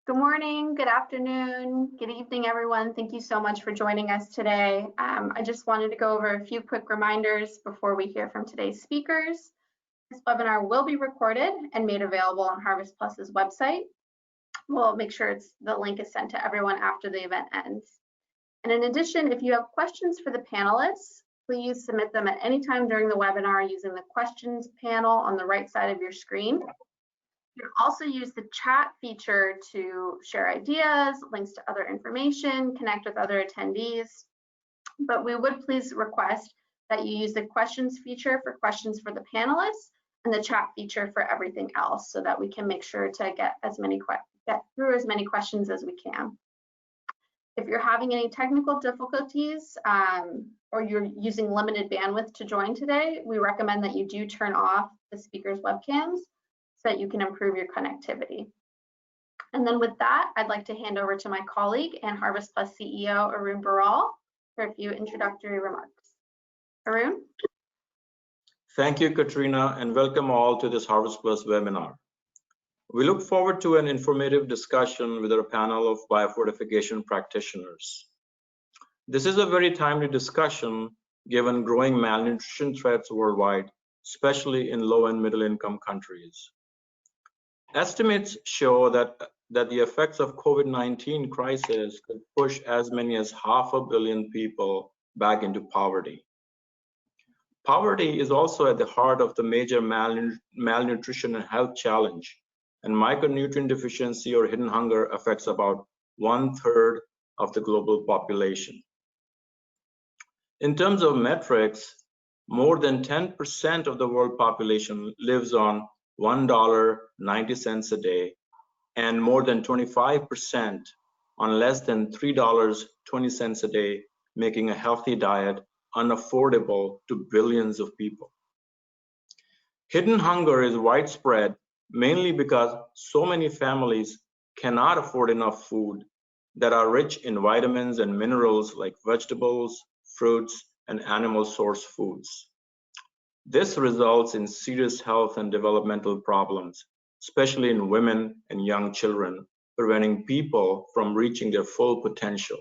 Good morning, good afternoon, good evening, everyone. Thank you so much for joining us today. I just wanted to go over a few quick reminders before we hear from today's speakers. This webinar will be recorded and made available on HarvestPlus's website. We'll make sure the link is sent to everyone after the event ends. And in addition, if you have questions for the panelists, please submit them at any time during the webinar using the questions panel on the right side of your screen. You can also use the chat feature to share ideas, links to other information, connect with other attendees. But we would please request that you use the questions feature for questions for the panelists and the chat feature for everything else, so that we can make sure to get through as many questions as we can. If you're having any technical difficulties or you're using limited bandwidth to join today, we recommend that you do turn off the speakers' webcams so that you can improve your connectivity. And then with that, I'd like to hand over to my colleague and HarvestPlus CEO, Erin Baral, for a few introductory remarks. Erin? Thank you, Katrina, and welcome all to this HarvestPlus webinar. We look forward to an informative discussion with our panel of biofortification practitioners. This is a very timely discussion given growing malnutrition threats worldwide, especially in low and middle income countries. Estimates show that the effects of COVID-19 crisis could push as many as 500 million people back into poverty. Poverty is also at the heart of the major malnutrition and health challenge, and micronutrient deficiency or hidden hunger affects about 1/3 of the global population. In terms of metrics, more than 10% of the world population lives on $1.90 a day, and more than 25% on less than $3.20 a day, making a healthy diet unaffordable to billions of people. Hidden hunger is widespread mainly because so many families cannot afford enough food that are rich in vitamins and minerals like vegetables, fruits, and animal source foods. This results in serious health and developmental problems, especially in women and young children, preventing people from reaching their full potential.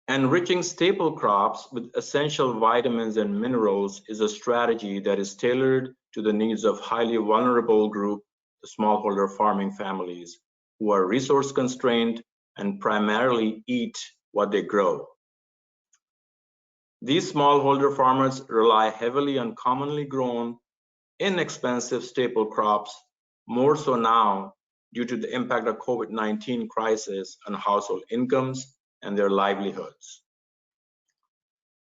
Enriching staple crops with essential vitamins and minerals is a strategy that is tailored to the needs of highly vulnerable group, the smallholder farming families, who are resource constrained and primarily eat what they grow. These smallholder farmers rely heavily on commonly grown, inexpensive staple crops, more so now due to the impact of COVID-19 crisis on household incomes and their livelihoods.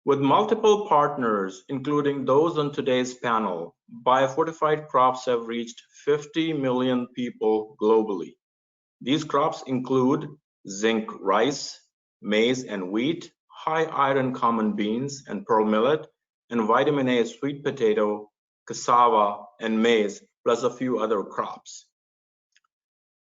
With multiple partners, including those on today's panel, biofortified crops have reached 50 million people globally. These crops include zinc rice, maize and wheat, high iron common beans and pearl millet, and vitamin A sweet potato, cassava, and maize, plus a few other crops.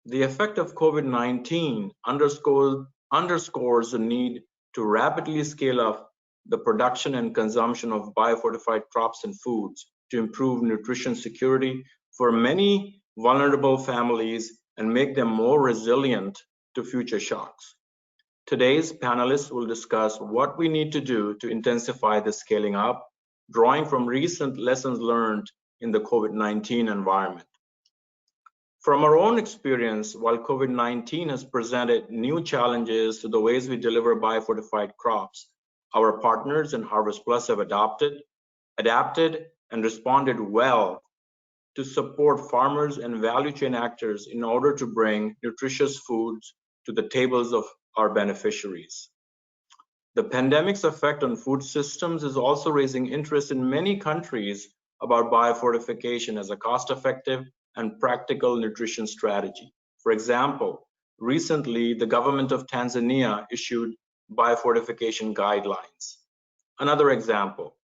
The effect of COVID-19 underscores the need to rapidly scale up the production and consumption of biofortified crops and foods to improve nutrition security for many vulnerable families and make them more resilient to future shocks. Today's panelists will discuss what we need to do to intensify the scaling up, drawing from recent lessons learned in the COVID-19 environment. From our own experience, while COVID-19 has presented new challenges to the ways we deliver biofortified crops, our partners in HarvestPlus have adapted, and responded well to support farmers and value chain actors in order to bring nutritious foods to the tables of our beneficiaries. The pandemic's effect on food systems is also raising interest in many countries about biofortification as a cost-effective and practical nutrition strategy. For example, recently the government of Tanzania issued biofortification guidelines. Another example,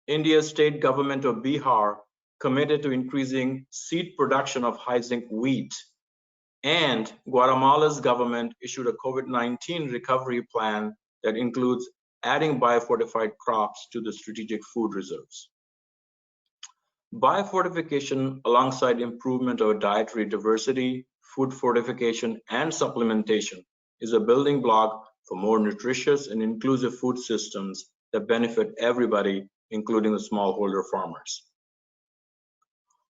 India's state government of Bihar committed to increasing seed production of high zinc wheat, and Guatemala's government issued a COVID-19 recovery plan that includes adding biofortified crops to the strategic food reserves. Biofortification, alongside improvement of dietary diversity, food fortification, and supplementation is a building block for more nutritious and inclusive food systems that benefit everybody, including the smallholder farmers.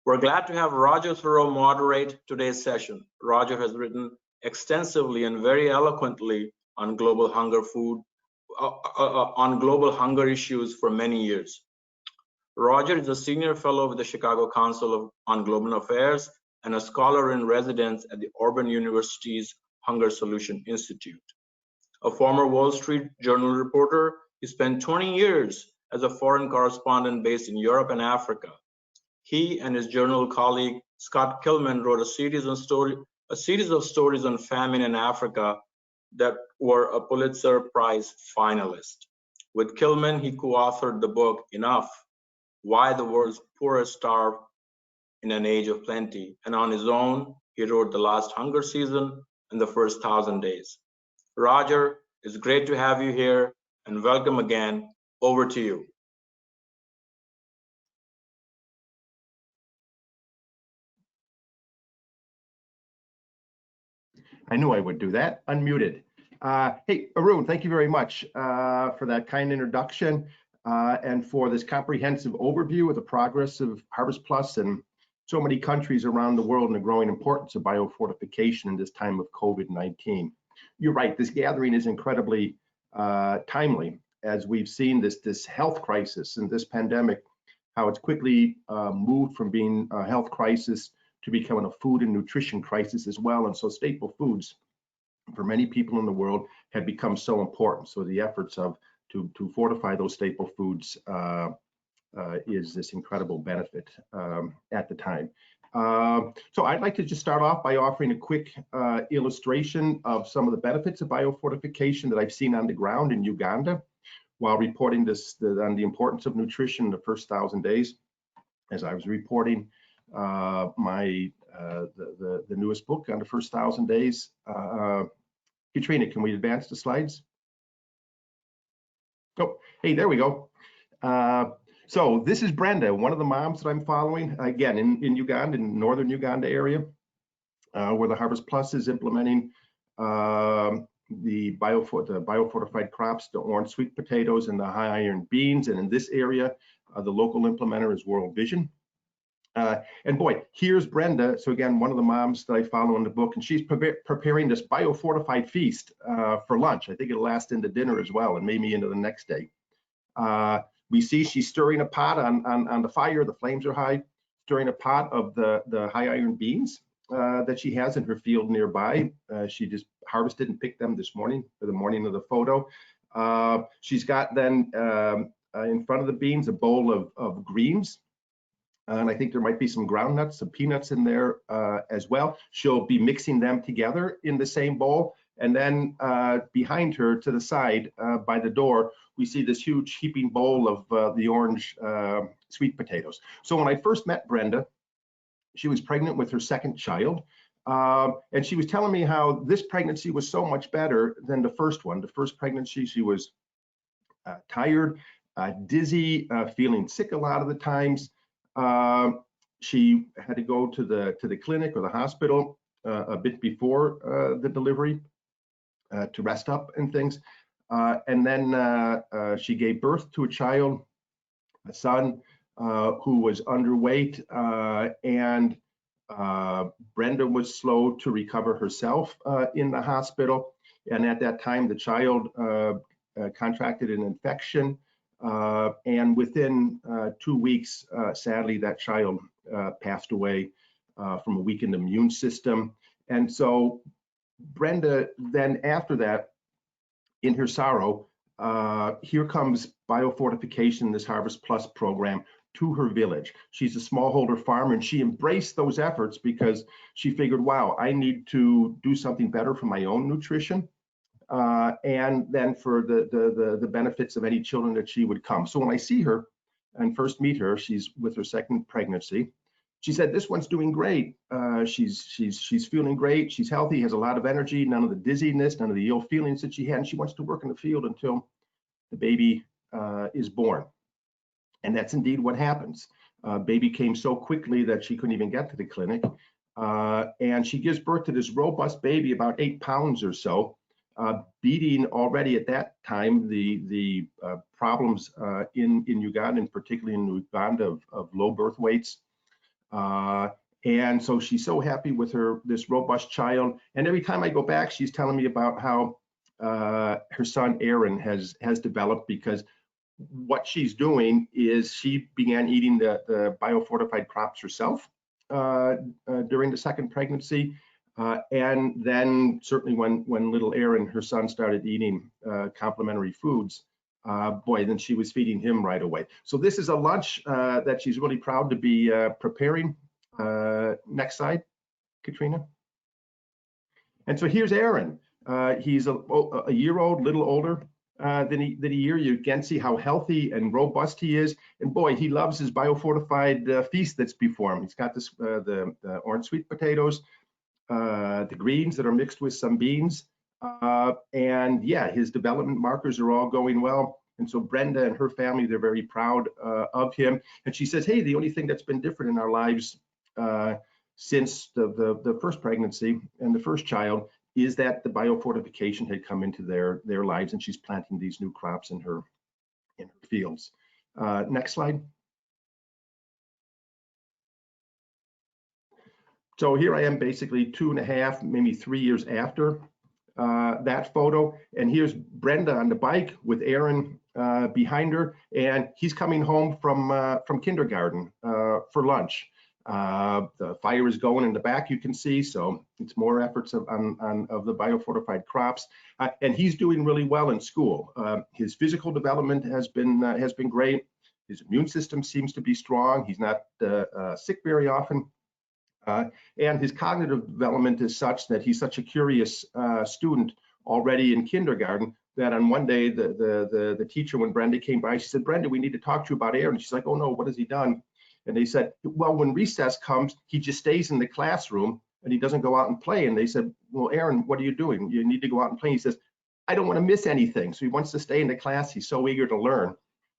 We're glad to have Roger Thurow moderate today's session. Roger has written extensively and very eloquently on global hunger issues for many years. Roger is a senior fellow with the Chicago Council on Global Affairs and a scholar in residence at the Auburn University's Hunger Solution Institute. A former Wall Street Journal reporter, he spent 20 years as a foreign correspondent based in Europe and Africa. He and his journal colleague, Scott Kilman, wrote a series of stories on famine in Africa that were a Pulitzer Prize finalist. With Kilman, he co-authored the book, Enough: Why the World's Poorest Starve in an Age of Plenty. And on his own, he wrote The Last Hunger Season and The First 1,000 Days. Roger, it's great to have you here, and welcome again. Over to you. I knew I would do that. Unmuted. Hey, Arun, thank you very much for that kind introduction and for this comprehensive overview of the progress of HarvestPlus and so many countries around the world and the growing importance of biofortification in this time of COVID-19. You're right, this gathering is incredibly timely as we've seen this health crisis and this pandemic, how it's quickly moved from being a health crisis to becoming a food and nutrition crisis as well. And so staple foods for many people in the world have become so important. So the efforts to fortify those staple foods is this incredible benefit at the time. So I'd like to just start off by offering a quick illustration of some of the benefits of biofortification that I've seen on the ground in Uganda while reporting on the importance of nutrition in the first 1,000 days. As I was reporting the newest book on the first 1,000 days. Katrina, can we advance the slides? Oh, hey, there we go. So this is Brenda, one of the moms that I'm following, again, in Uganda, in northern Uganda area, where the HarvestPlus is implementing the biofortified crops, the orange sweet potatoes and the high iron beans. And in this area, the local implementer is World Vision. And boy, here's Brenda. So again, one of the moms that I follow in the book, and she's preparing this biofortified feast for lunch. I think it'll last into dinner as well, and maybe into the next day. We see she's stirring a pot on the fire. The flames are high, stirring a pot of the high iron beans that she has in her field nearby. She just harvested and picked them this morning for the morning of the photo. She's got then in front of the beans a bowl of greens. And I think there might be some ground nuts, some peanuts in there as well. She'll be mixing them together in the same bowl. And then behind her to the side by the door, we see this huge heaping bowl of the orange sweet potatoes. So when I first met Brenda, she was pregnant with her second child. And she was telling me how this pregnancy was so much better than the first one. The first pregnancy, she was tired, dizzy, feeling sick a lot of the times. She had to go to the clinic or the hospital a bit before the delivery to rest up and things. And then she gave birth to a child, a son, who was underweight, and Brenda was slow to recover herself in the hospital. And at that time, the child contracted an infection. And within 2 weeks, sadly, that child passed away from a weakened immune system. And so Brenda, then after that, in her sorrow, here comes biofortification, this HarvestPlus program, to her village. She's a smallholder farmer, and she embraced those efforts because she figured, wow, I need to do something better for my own nutrition. And then for the benefits of any children that she would come. So when I see her and first meet her, she's with her second pregnancy. She said, this one's doing great. She's feeling great. She's healthy, has a lot of energy, none of the dizziness, none of the ill feelings that she had. And she wants to work in the field until the baby is born. And that's indeed what happens. Baby came so quickly that she couldn't even get to the clinic. And she gives birth to this robust baby, about 8 pounds or so, beating already at that time the problems in Uganda, and particularly in Uganda, of low birth weights. And so she's so happy with this robust child. And every time I go back, she's telling me about how her son Erin has developed, because what she's doing is she began eating the biofortified crops herself during the second pregnancy. And then certainly when little Erin, her son, started eating complementary foods, boy, then she was feeding him right away. So this is a lunch that she's really proud to be preparing. Next slide, Katrina. And so here's Erin. He's a year old, little older than a year. You can see how healthy and robust he is. And boy, he loves his biofortified feast that's before him. He's got this the orange sweet potatoes, the greens that are mixed with some beans. And yeah, his development markers are all going well. And so Brenda and her family, they're very proud of him. And she says, hey, the only thing that's been different in our lives since the first pregnancy and the first child is that the biofortification had come into their lives, and she's planting these new crops in her fields. Next slide. So here I am, basically 2.5, maybe 3 years after that photo, and here's Brenda on the bike with Erin behind her, and he's coming home from kindergarten for lunch. The fire is going in the back, you can see, so it's more efforts of the biofortified crops, and he's doing really well in school. His physical development has been great. His immune system seems to be strong. He's not sick very often, and his cognitive development is such that he's such a curious student already in kindergarten that on one day the teacher, when Brenda came by, she said, "Brenda, we need to talk to you about Erin." She's like, "Oh no, what has he done?" And they said, well, when recess comes, he just stays in the classroom and he doesn't go out and play. And they said, well, Erin, what are you doing? You need to go out and play. He says, I don't want to miss anything. So he wants to stay in the class. He's so eager to learn.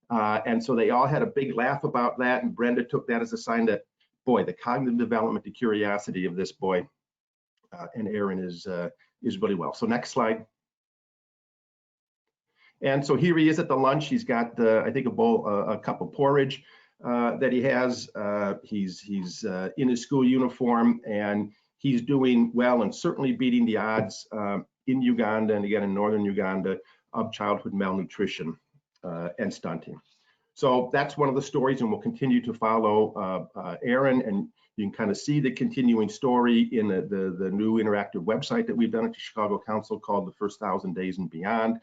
And so they all had a big laugh about that. And Brenda took that as a sign that, boy, the cognitive development, the curiosity of this boy and Erin is really well. So next slide. And so here he is at the lunch. He's got, I think, a cup of porridge that he has. He's in his school uniform, and he's doing well and certainly beating the odds in Uganda and again in northern Uganda of childhood malnutrition and stunting. So that's one of the stories, and we'll continue to follow Erin, and you can kind of see the continuing story in the new interactive website that we've done at the Chicago Council called The First 1,000 Days and Beyond,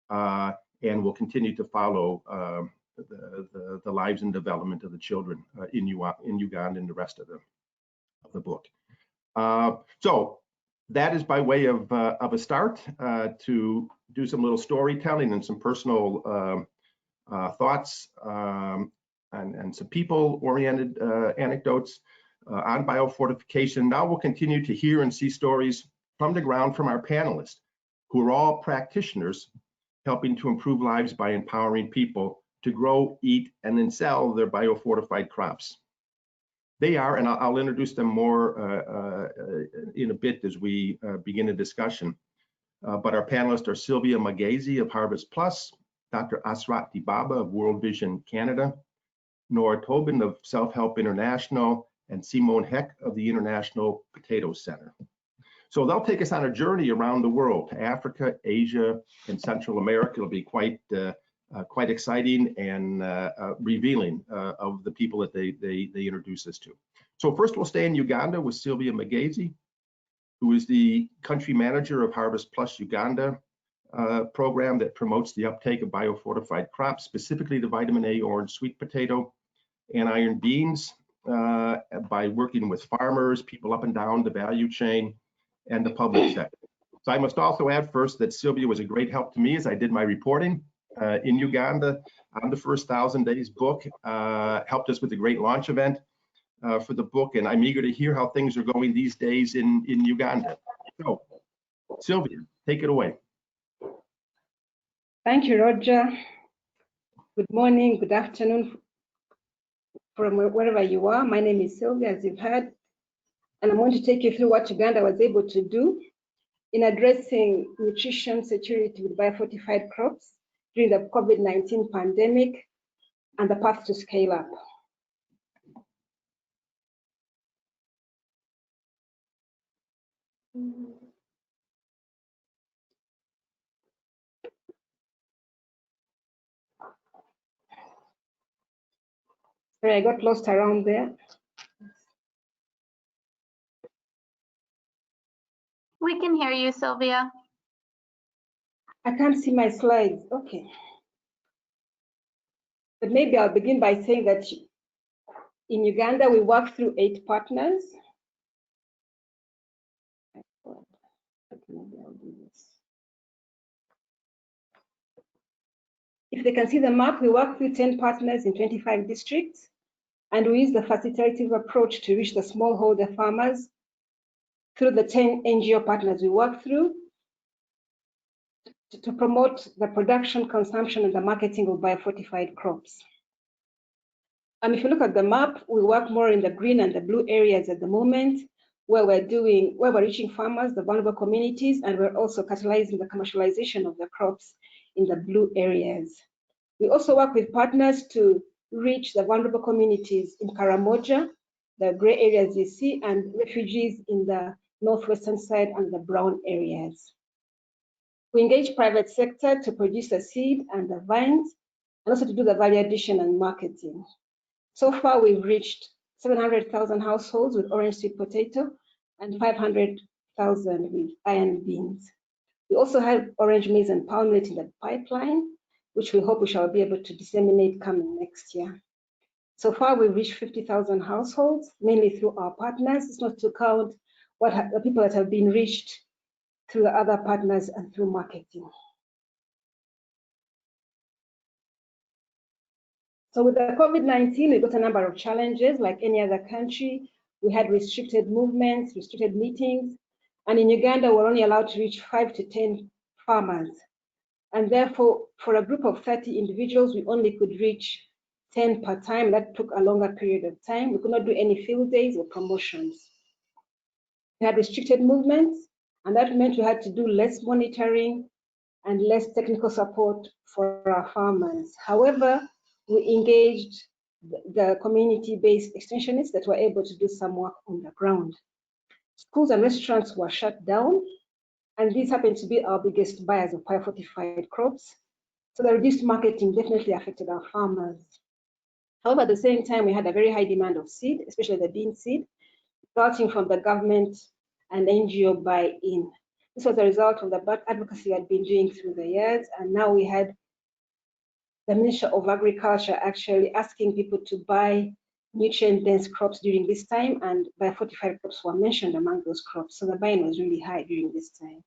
and we'll continue to follow the lives and development of the children in Uganda and the rest of the book. So that is by way of a start to do some little storytelling and some personal thoughts and some people-oriented anecdotes on biofortification. Now we'll continue to hear and see stories from the ground from our panelists, who are all practitioners helping to improve lives by empowering people to grow, eat, and then sell their biofortified crops. They are, and I'll introduce them more in a bit as we begin a discussion, but our panelists are Sylvia Magezi of HarvestPlus, Dr. Asrat Dibaba of World Vision Canada, Nora Tobin of SelfHelp International, and Simone Heck of the International Potato Center. So they'll take us on a journey around the world, to Africa, Asia, and Central America. It'll be quite exciting and revealing of the people that they introduce us to. So first we'll stay in Uganda with Sylvia Magezi, who is the country manager of HarvestPlus Uganda program that promotes the uptake of biofortified crops, specifically the vitamin A orange sweet potato and iron beans, by working with farmers, people up and down the value chain, and the public sector. So I must also add first that Sylvia was a great help to me as I did my reporting in Uganda on the First 1,000 Days book, helped us with a great launch event for the book, and I'm eager to hear how things are going these days in Uganda. So, Sylvia, take it away. Thank you, Roger. Good morning, good afternoon from wherever you are. My name is Sylvia, as you've heard. and I'm going to take you through what Uganda was able to do in addressing nutrition security with biofortified crops during the COVID-19 pandemic and the path to scale up. Sorry, I got lost around there. We can hear you, Sylvia. I can't see my slides. Okay. But maybe I'll begin by saying that in Uganda, we work through 8 partners. Maybe I'll do this. If they can see the map, we work through 10 partners in 25 districts, and we use the facilitative approach to reach the smallholder farmers through the 10 NGO partners we work through to promote the production, consumption, and the marketing of biofortified crops. And if you look at the map, we work more in the green and the blue areas at the moment, where we're reaching farmers, the vulnerable communities, and we're also catalyzing the commercialization of the crops in the blue areas. We also work with partners to reach the vulnerable communities in Karamoja, the gray areas you see, and refugees in the northwestern side and the brown areas. We engage private sector to produce the seed and the vines, and also to do the value addition and marketing. So far, we've reached 700,000 households with orange sweet potato and 500,000 with iron beans. We also have orange maize and palm millet in the pipeline, which we hope we shall be able to disseminate coming next year. So far, we've reached 50,000 households, mainly through our partners. It's not to count the people that have been reached through the other partners and through marketing. So with the COVID-19, we got a number of challenges. Like any other country, we had restricted movements, restricted meetings, and in Uganda, we're only allowed to reach 5 to 10 farmers. And therefore, for a group of 30 individuals, we only could reach 10 per time. That took a longer period of time. We could not do any field days or promotions. We had restricted movements, and that meant we had to do less monitoring and less technical support for our farmers. However, we engaged the community-based extensionists that were able to do some work on the ground. Schools and restaurants were shut down, and these happen to be our biggest buyers of biofortified crops. So the reduced marketing definitely affected our farmers. However, at the same time, we had a very high demand of seed, especially the bean seed, resulting from the government and NGO buy-in. This was a result of the advocacy we had been doing through the years, and now we had the Ministry of Agriculture actually asking people to buy nutrient-dense crops during this time, and biofortified crops were mentioned among those crops. So the buying was really high during this time.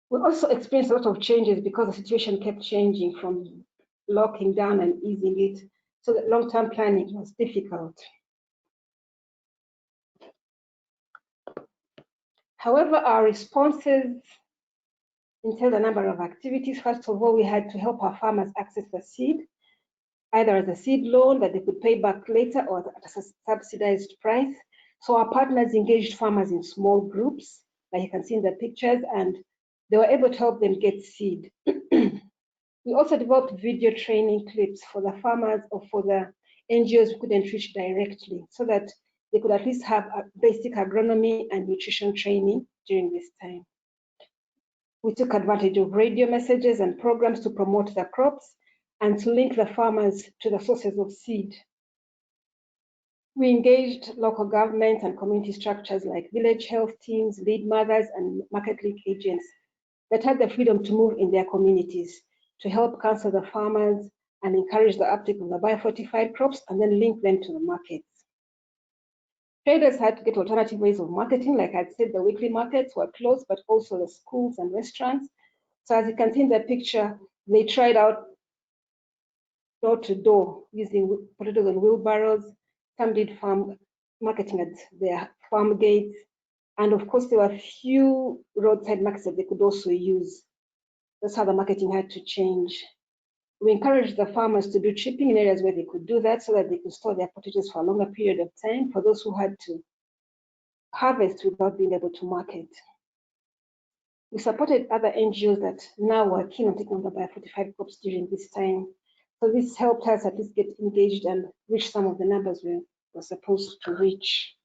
We also experienced a lot of changes because the situation kept changing from locking down and easing it. So that long-term planning was difficult. However, our responses entailed a number of activities. First of all, we had to help our farmers access the seed, either as a seed loan that they could pay back later or at a subsidized price. So our partners engaged farmers in small groups, like you can see in the pictures, and they were able to help them get seed. We also developed video training clips for the farmers or for the NGOs who couldn't reach directly, so that they could at least have a basic agronomy and nutrition training during this time. We took advantage of radio messages and programs to promote the crops and to link the farmers to the sources of seed. We engaged local government and community structures like village health teams, lead mothers, and market link agents that had the freedom to move in their communities to help counsel the farmers and encourage the uptake of the biofortified crops and then link them to the markets. Traders had to get alternative ways of marketing. Like I said, the weekly markets were closed, but also the schools and restaurants. So as you can see in the picture, they tried out door to door using potatoes and wheelbarrows. Some did farm marketing at their farm gates. And of course, there were a few roadside markets that they could also use. That's how the marketing had to change. We encouraged the farmers to do chipping in areas where they could do that so that they could store their potatoes for a longer period of time for those who had to harvest without being able to market. We supported other NGOs that now were keen on taking on the biofortified crops during this time. So this helped us at least get engaged and reach some of the numbers we were supposed to reach.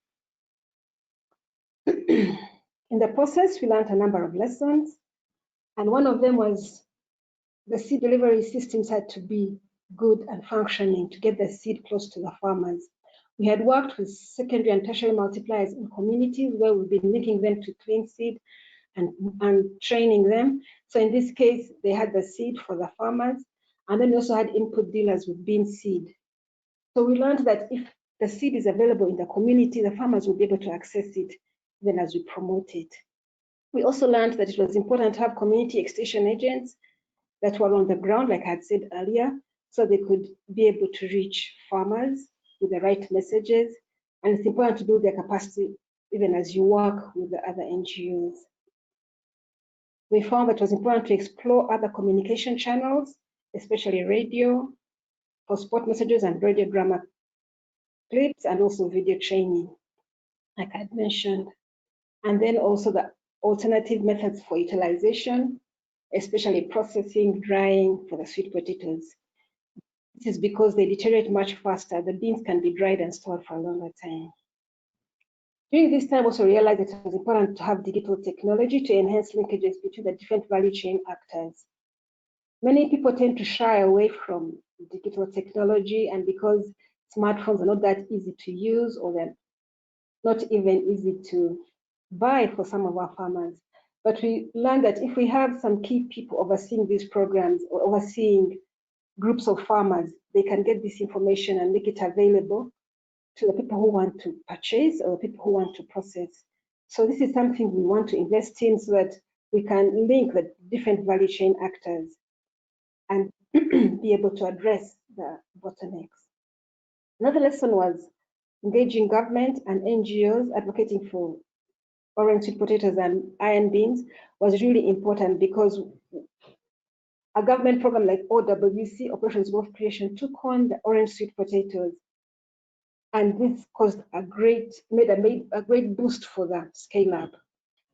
In the process, we learned a number of lessons, and one of them was the seed delivery systems had to be good and functioning to get the seed close to the farmers. We had worked with secondary and tertiary multipliers in communities where we've been linking them to clean seed and training them. So in this case, they had the seed for the farmers, and then we also had input dealers with bean seed. So we learned that if the seed is available in the community, the farmers will be able to access it even as we promote it. We also learned that it was important to have community extension agents that were on the ground, like I had said earlier, so they could be able to reach farmers with the right messages. And it's important to build their capacity even as you work with the other NGOs. We found that it was important to explore other communication channels, especially radio, for spot messages and radiogram clips, and also video training, like I mentioned. And then also the alternative methods for utilization, especially processing, drying for the sweet potatoes. This is because they deteriorate much faster. The beans can be dried and stored for a longer time. During this time, also realized that it was important to have digital technology to enhance linkages between the different value chain actors. Many people tend to shy away from digital technology, and because smartphones are not that easy to use, or they're not even easy to buy for some of our farmers. But we learned that if we have some key people overseeing these programs or overseeing groups of farmers, they can get this information and make it available to the people who want to purchase or the people who want to process. So this is something we want to invest in so that we can link the different value chain actors and be able to address the bottlenecks. Another lesson was engaging government and NGOs advocating for orange sweet potatoes and iron beans was really important, because a government program like OWC, Operations Wealth Creation, took on the orange sweet potatoes, and this caused made a great boost for the scale up.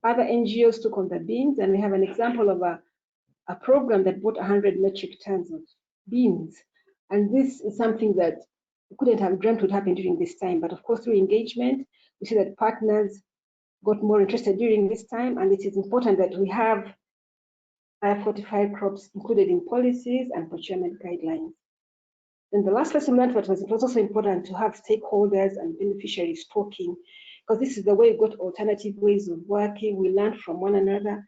Other NGOs took on the beans, and we have an example of a program that bought 100 metric tons of beans. And this is something that we couldn't have dreamt would happen during this time. But of course, through engagement, we see that partners got more interested during this time, and it is important that we have biofortified crops included in policies and procurement guidelines. Then the last lesson learned was it was also important to have stakeholders and beneficiaries talking, because this is the way we got alternative ways of working. We learned from one another,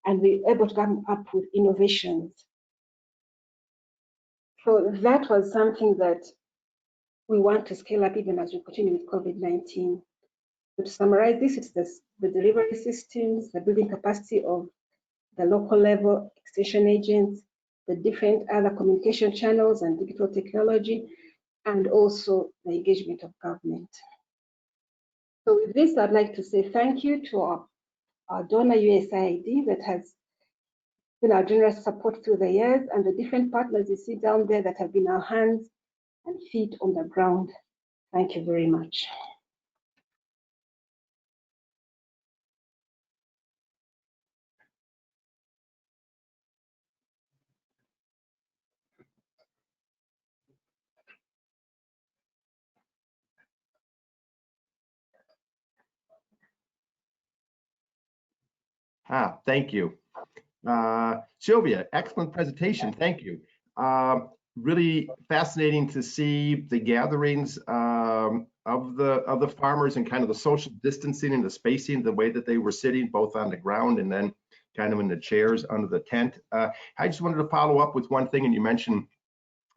and we're able to come up with innovations. So that was something that we want to scale up even as we continue with COVID-19. So to summarize this, it's the delivery systems, the building capacity of the local level extension agents, the different other communication channels and digital technology, and also the engagement of government. So with this, I'd like to say thank you to our donor USAID that has been our generous support through the years, and the different partners you see down there that have been our hands and feet on the ground. Thank you very much. Thank you. Sylvia, excellent presentation. Thank you. Really fascinating to see the gatherings of the farmers and kind of the social distancing and the spacing, the way that they were sitting both on the ground and then kind of in the chairs under the tent. I just wanted to follow up with one thing, and you mentioned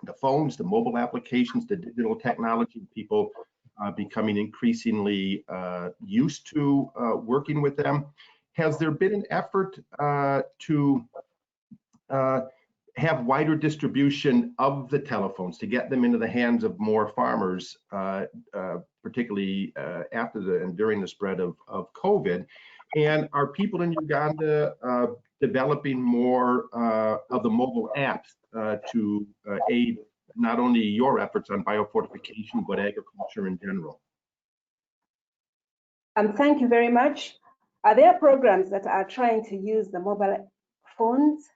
the phones, the mobile applications, the digital technology, people becoming increasingly used to working with them. Has there been an effort to have wider distribution of the telephones to get them into the hands of more farmers, particularly after and during the spread of COVID? And are people in Uganda developing more of the mobile apps to aid not only your efforts on biofortification, but agriculture in general? Thank you very much. There are programs that are trying to use the mobile phones.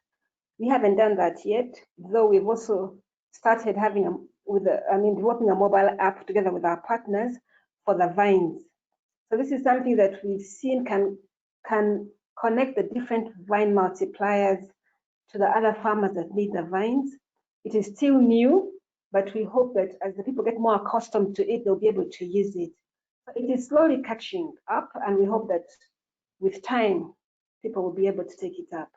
We haven't done that yet, though we've also started having developing a mobile app together with our partners for the vines. So this is something that we've seen can connect the different vine multipliers to the other farmers that need the vines. It is still new, but we hope that as the people get more accustomed to it, they'll be able to use it. It is slowly catching up, and we hope that with time, people will be able to take it up.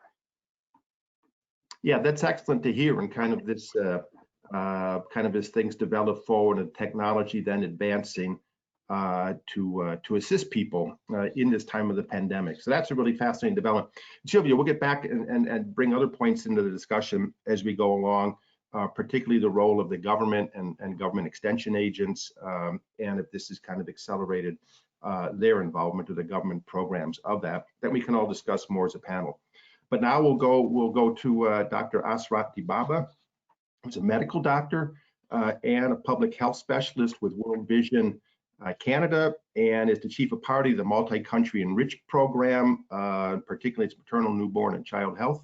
Yeah, that's excellent to hear, and kind of this as things develop forward and technology then advancing to assist people in this time of the pandemic. So that's a really fascinating development. Sylvia, we'll get back and bring other points into the discussion as we go along, particularly the role of the government and government extension agents, and if this is kind of accelerated their involvement with the government programs of that we can all discuss more as a panel. But now we'll go to Dr. Asrat Dibaba, who's a medical doctor and a public health specialist with World Vision Canada, and is the chief of party of the multi-country Enrich program, particularly its maternal, newborn, and child health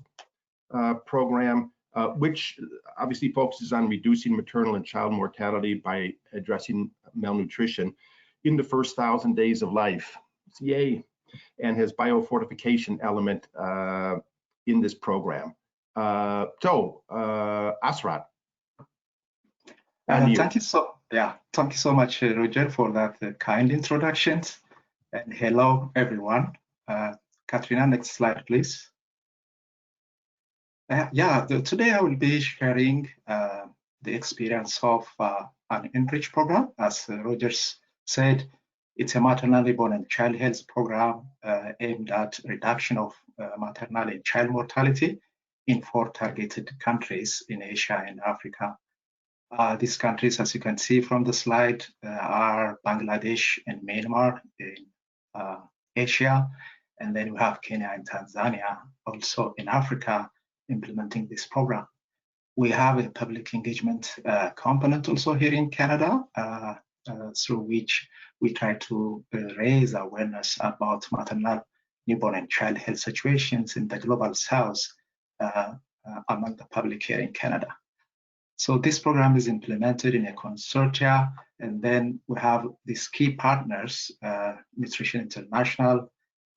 program, which obviously focuses on reducing maternal and child mortality by addressing malnutrition in the first 1,000 days of life. Yay! And has biofortification element in this program. Asrat. Thank you so much, Roger, for that kind introduction. And hello, everyone. Katrina, next slide, please. Today I will be sharing the experience of an Enrich program. As Roger said, it's a maternal, newborn, and child health program aimed at reduction of maternal and child mortality in 4 targeted countries in Asia and Africa. These countries, as you can see from the slide, are Bangladesh and Myanmar in Asia, and then we have Kenya and Tanzania also in Africa implementing this program. We have a public engagement component also here in Canada, through which we try to raise awareness about maternal, newborn, and child health situations in the global south among the public here in Canada. So this program is implemented in a consortia, and then we have these key partners, Nutrition International,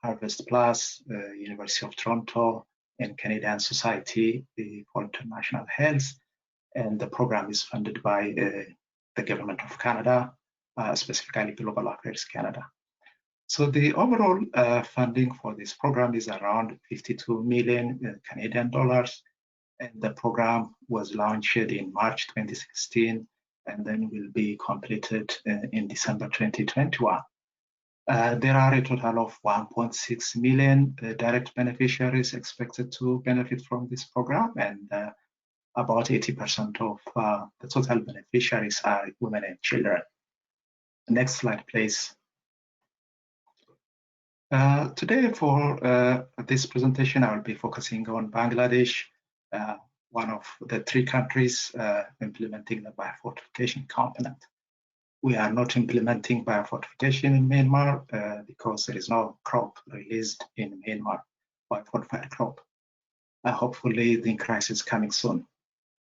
HarvestPlus, University of Toronto, and Canadian Society for International Health. And the program is funded by the Government of Canada, specifically Global Affairs Canada. So the overall funding for this program is around 52 million Canadian dollars. And the program was launched in March 2016, and then will be completed in December 2021. There are a total of 1.6 million direct beneficiaries expected to benefit from this program, and about 80% of the total beneficiaries are women and children. Next slide, please. Today for this presentation, I will be focusing on Bangladesh, one of the 3 countries implementing the biofortification component. We are not implementing biofortification in Myanmar because there is no crop released in Myanmar, biofortified crop. Hopefully the crisis is coming soon.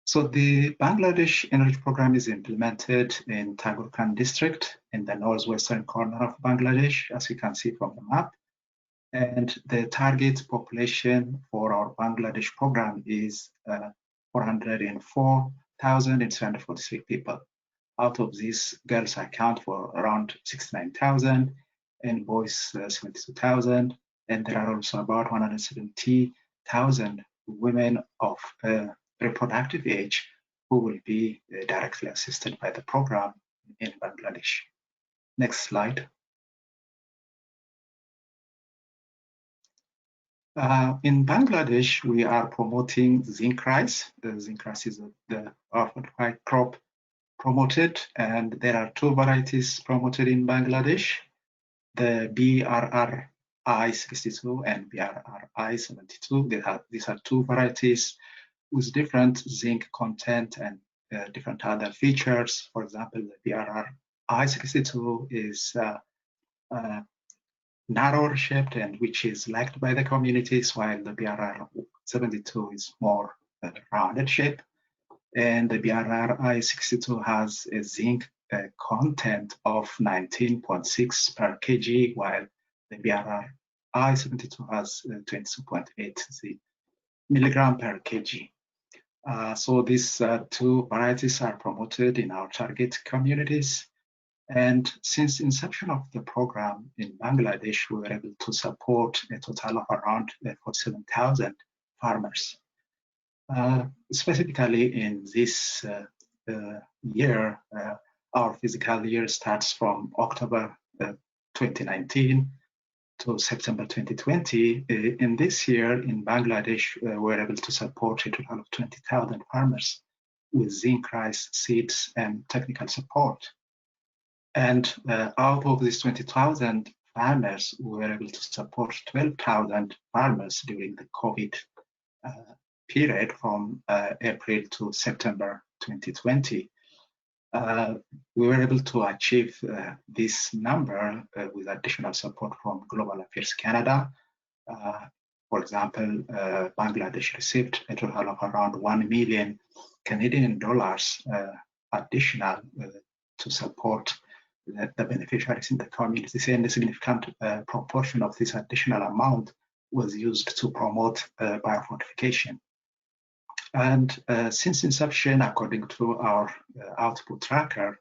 So the Bangladesh Enrich program is implemented in Tagorkan district in the northwestern corner of Bangladesh, as you can see from the map. And the target population for our Bangladesh program is 404,746 people. Out of these, girls account for around 69,000 and boys 72,000. And there are also about 170,000 women of reproductive age who will be directly assisted by the program in Bangladesh. Next slide. In Bangladesh, we are promoting zinc rice. The zinc rice is the biofortified crop promoted, and there are 2 varieties promoted in Bangladesh, the BRRI 62 and BRRI 72. These are 2 varieties with different zinc content and different other features. For example, the BRRI 62 is narrower shaped and which is liked by the communities, while the BRR 72 is more rounded shape. And the BRR 62 has a zinc content of 19.6 per kg, while the BRR 72 has 22.8 milligram per kg. So these two varieties are promoted in our target communities. And since inception of the program in Bangladesh, we were able to support a total of around 47,000 farmers. Specifically in this year, our fiscal year starts from October 2019 to September 2020. In this year in Bangladesh, we were able to support a total of 20,000 farmers with zinc rice seeds and technical support. And out of these 20,000 farmers, we were able to support 12,000 farmers during the COVID period from April to September 2020. We were able to achieve this number with additional support from Global Affairs Canada. For example, Bangladesh received a total of around 1 million Canadian dollars additional to support the beneficiaries in the communities, and a significant proportion of this additional amount was used to promote biofortification. And since inception, according to our output tracker,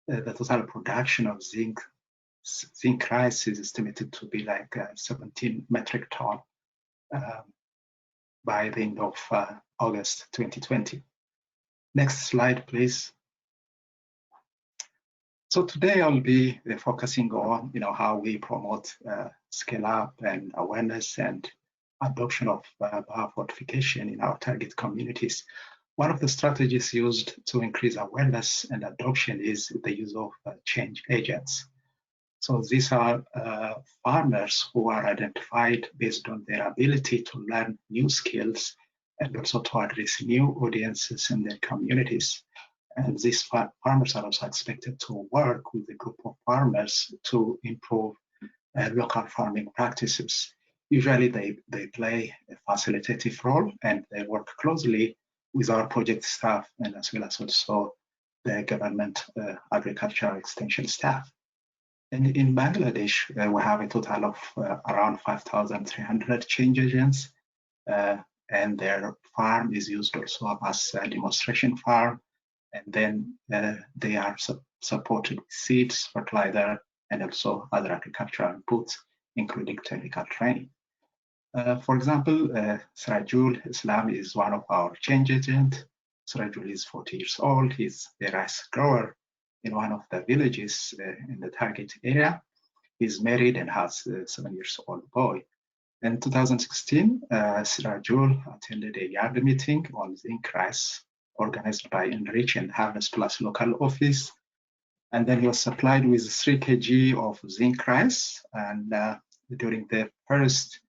the total production of zinc rice is estimated to be like 17 metric ton by the end of August 2020. Next slide, please. So today I'll be focusing on, how we promote scale up and awareness and adoption of biofortification in our target communities. One of the strategies used to increase awareness and adoption is the use of change agents. So these are farmers who are identified based on their ability to learn new skills and also to address new audiences in their communities. And these farmers are also expected to work with a group of farmers to improve local farming practices. Usually they play a facilitative role and they work closely with our project staff and as well as also the government agricultural extension staff. And in Bangladesh, we have a total of around 5,300 change agents, and their farm is used also as a demonstration farm. And then they are supported with seeds, fertilizer, and also other agricultural inputs, including technical training. For example, Sirajul Islam is one of our change agents. Sirajul is 40 years old. He's a rice grower in one of the villages in the target area. He's married and has a 7-year-old boy. In 2016, Sirajul attended a yard meeting on zinc rice organized by Enrich and HarvestPlus local office. And then he was supplied with 3 kg of zinc rice. And during the first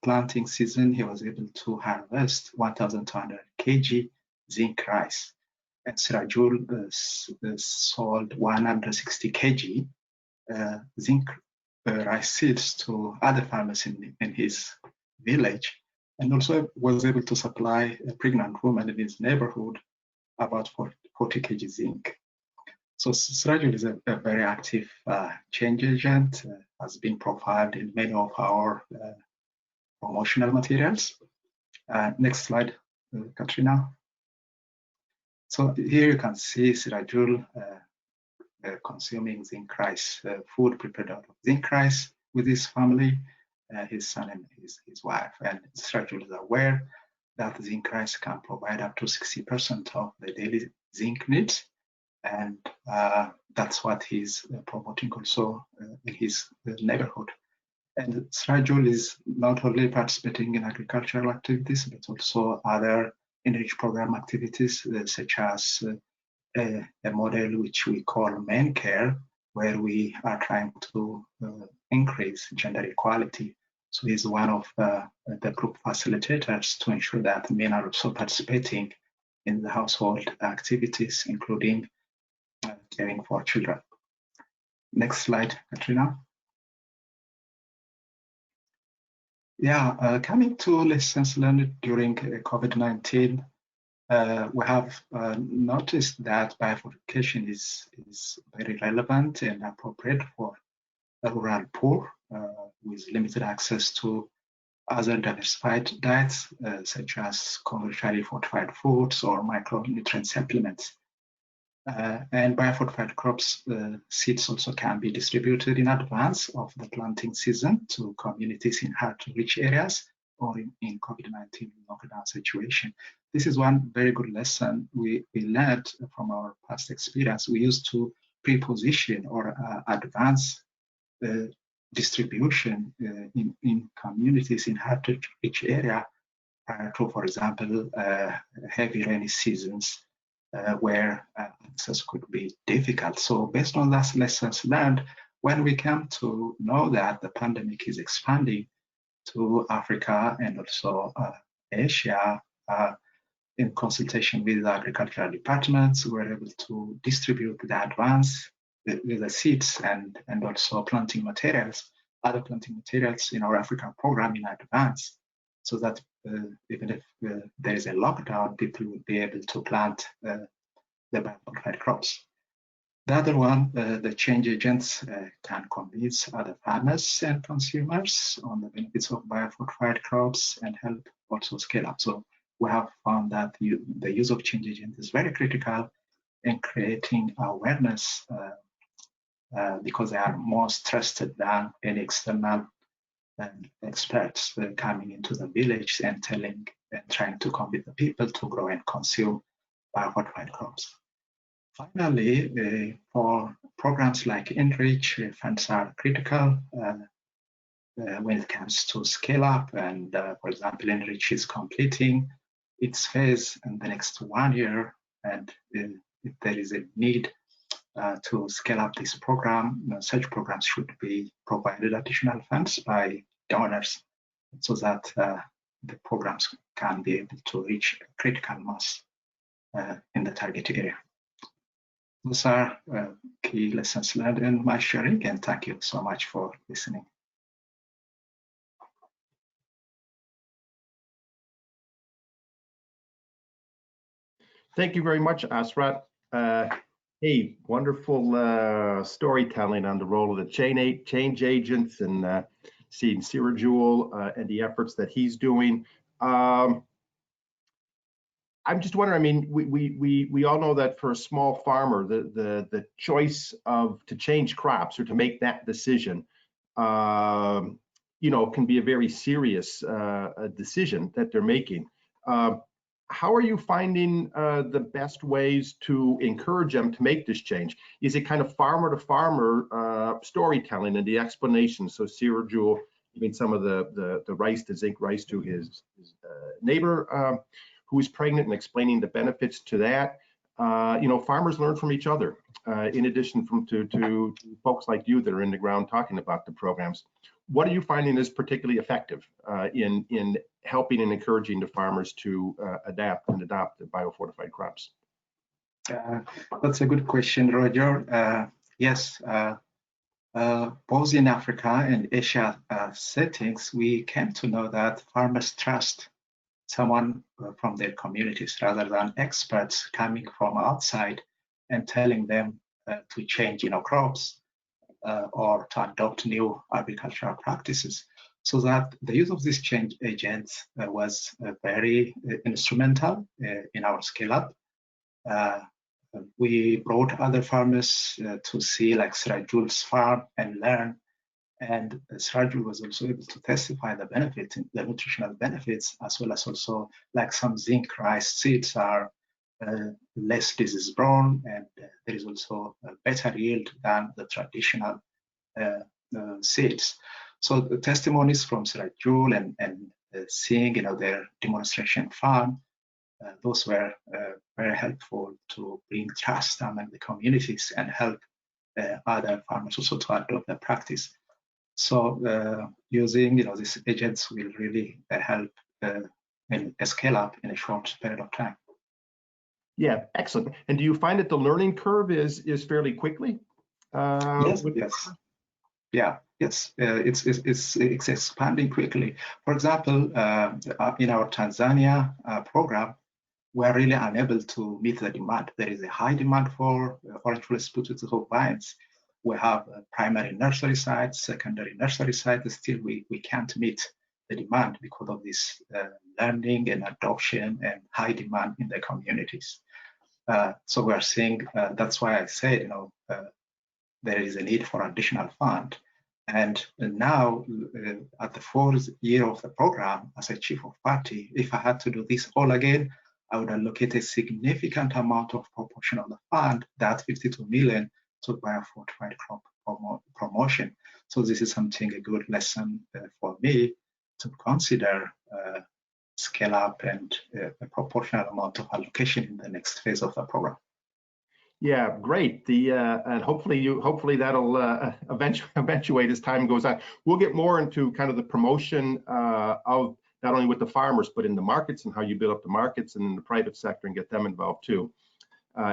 planting season, he was able to harvest 1,200 kg zinc rice. And Sirajul sold 160 kg zinc rice seeds to other farmers in his village, and also was able to supply a pregnant woman in his neighborhood about 40 kg zinc. So Sirajul is a very active change agent, has been profiled in many of our promotional materials. Next slide, Katrina. So here you can see Sirajul consuming zinc rice, food prepared out of zinc rice with his family, his son and his wife. And Sirajul is aware that zinc rice can provide up to 60% of the daily zinc needs. And that's what he's promoting also in his neighborhood. And Sirajul is not only participating in agricultural activities, but also other enriched program activities, such as a model which we call men care, where we are trying to increase gender equality. So he's one of the group facilitators to ensure that men are also participating in the household activities, including caring for children. Next slide, Katrina. Yeah, coming to lessons learned during COVID-19, we have noticed that biofortification is very relevant and appropriate for rural poor with limited access to other diversified diets, such as commercially fortified foods or micronutrient supplements. And biofortified crops seeds also can be distributed in advance of the planting season to communities in hard-to-reach areas or in COVID-19 lockdown situation. This is one very good lesson we learned from our past experience. We used to pre-position or advance distribution in communities in hard-to-reach area prior to, for example, heavy rainy seasons where access could be difficult. So based on those lessons learned, when we come to know that the pandemic is expanding to Africa and also Asia, in consultation with the agricultural departments, we were able to distribute the advance, the seeds and also planting materials, other planting materials in our African program in advance, so that even if there is a lockdown, people will be able to plant the biofortified crops. The other one, the change agents can convince other farmers and consumers on the benefits of biofortified crops and help also scale up. So we have found that the use of change agent is very critical in creating awareness because they are more trusted than any external experts coming into the village and telling and trying to convince the people to grow and consume biofortified crops. Finally, for programs like Enrich, funds are critical when it comes to scale up. And for example, Enrich is completing its phase in the next 1 year. And if there is a need to scale up this program, such programs should be provided additional funds by donors so that the programs can be able to reach critical mass in the target area. Those are key lessons learned in my sharing, and thank you so much for listening. Thank you very much, Asrat. Hey, wonderful storytelling on the role of the change agents and seeing Sirajul and the efforts that he's doing. I'm just wondering, I mean, we all know that for a small farmer, the choice to change crops or to make that decision, you know, can be a very serious decision that they're making. How are you finding the best ways to encourage them to make this change? Is it kind of farmer to farmer storytelling and the explanation? So Sirajul giving some of the rice, the zinc rice to his neighbor who is pregnant and explaining the benefits to that. You know, farmers learn from each other, in addition to folks like you that are in the ground talking about the programs. What are you finding is particularly effective in helping and encouraging the farmers to adapt and adopt the biofortified crops? That's a good question, Roger. Yes, both in Africa and Asia settings, we came to know that farmers trust someone from their communities rather than experts coming from outside and telling them to change, you know, crops or to adopt new agricultural practices. So that the use of these change agents was very instrumental in our scale up. We brought other farmers to see like Sirajul's farm and learn. And Sirajul was also able to testify the benefits, the nutritional benefits, as well as also like some zinc rice seeds are less disease prone, and there is also a better yield than the traditional seeds. So the testimonies from Sirajul and seeing, you know, their demonstration farm, those were very helpful to bring trust among the communities and help other farmers also to adopt the practice. So using, you know, these agents will really help in a scale up in a short period of time. Yeah, excellent. And do you find that the learning curve is fairly quickly? Yes, yes. Yeah, yes, it's expanding quickly. For example, in our Tanzania program, we're really unable to meet the demand. There is a high demand for orange flesh-spotted vines. We have primary nursery sites, secondary nursery sites. Still, we can't meet the demand because of this learning and adoption and high demand in the communities. So we're seeing, that's why I said, there is a need for additional fund. And now, at the 4th year of the program, as a chief of party, if I had to do this all again, I would allocate a significant amount of proportion of the fund, that 52 million, to biofortified crop promotion. So this is something, a good lesson for me to consider scale up and a proportional amount of allocation in the next phase of the program. Yeah, great. And hopefully that'll eventuate as time goes on. We'll get more into kind of the promotion of not only with the farmers, but in the markets and how you build up the markets and in the private sector and get them involved too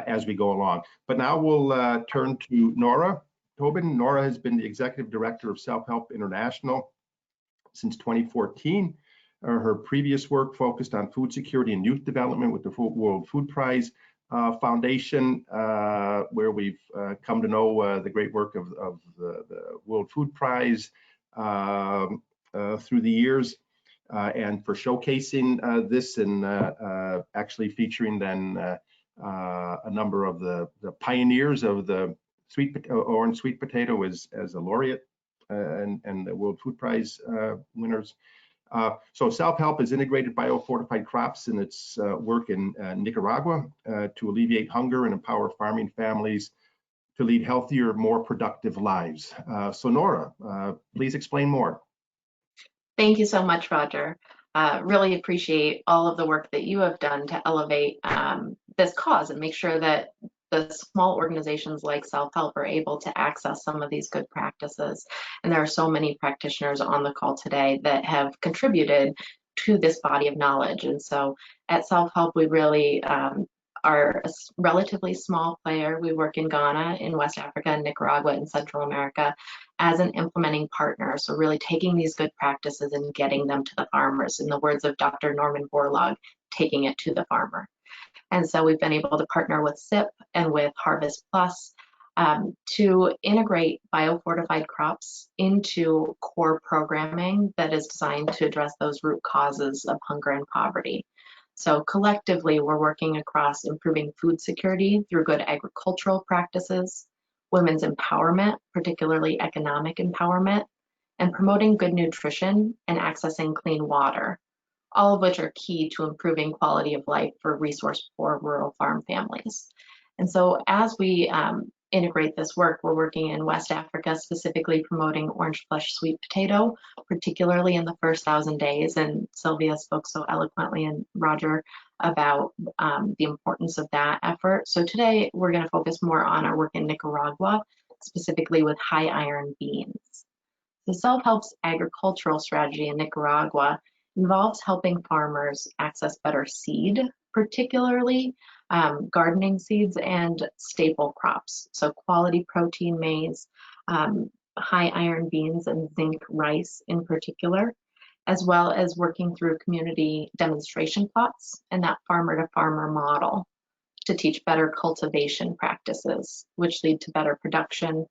as we go along. But now we'll turn to Nora Tobin. Nora has been the executive director of SelfHelp International since 2014. Her previous work focused on food security and youth development with the World Food Prize Foundation, where we've come to know the great work of the World Food Prize through the years, and for showcasing this and actually featuring then a number of the pioneers of the orange sweet potato as a laureate and the World Food Prize winners. So SelfHelp has integrated biofortified crops in its work in Nicaragua to alleviate hunger and empower farming families to lead healthier, more productive lives. So Nora, please explain more. Thank you so much, Roger. Really appreciate all of the work that you have done to elevate this cause and make sure that the small organizations like SelfHelp are able to access some of these good practices. And there are so many practitioners on the call today that have contributed to this body of knowledge. And so at SelfHelp, we really are a relatively small player. We work in Ghana, in West Africa, and Nicaragua, and Central America as an implementing partner. So really taking these good practices and getting them to the farmers. In the words of Dr. Norman Borlaug, taking it to the farmer. And so we've been able to partner with SIP and with HarvestPlus to integrate biofortified crops into core programming that is designed to address those root causes of hunger and poverty. So collectively, we're working across improving food security through good agricultural practices, women's empowerment, particularly economic empowerment, and promoting good nutrition and accessing clean water, all of which are key to improving quality of life for resource-poor rural farm families. And so as we integrate this work, we're working in West Africa, specifically promoting orange flesh sweet potato, particularly in the first 1,000 days. And Sylvia spoke so eloquently, and Roger, about the importance of that effort. So today we're going to focus more on our work in Nicaragua, specifically with high iron beans. The SelfHelp's agricultural strategy in Nicaragua involves helping farmers access better seed, particularly gardening seeds and staple crops. So quality protein maize, high iron beans, and zinc rice in particular, as well as working through community demonstration plots and that farmer-to-farmer model to teach better cultivation practices, which lead to better production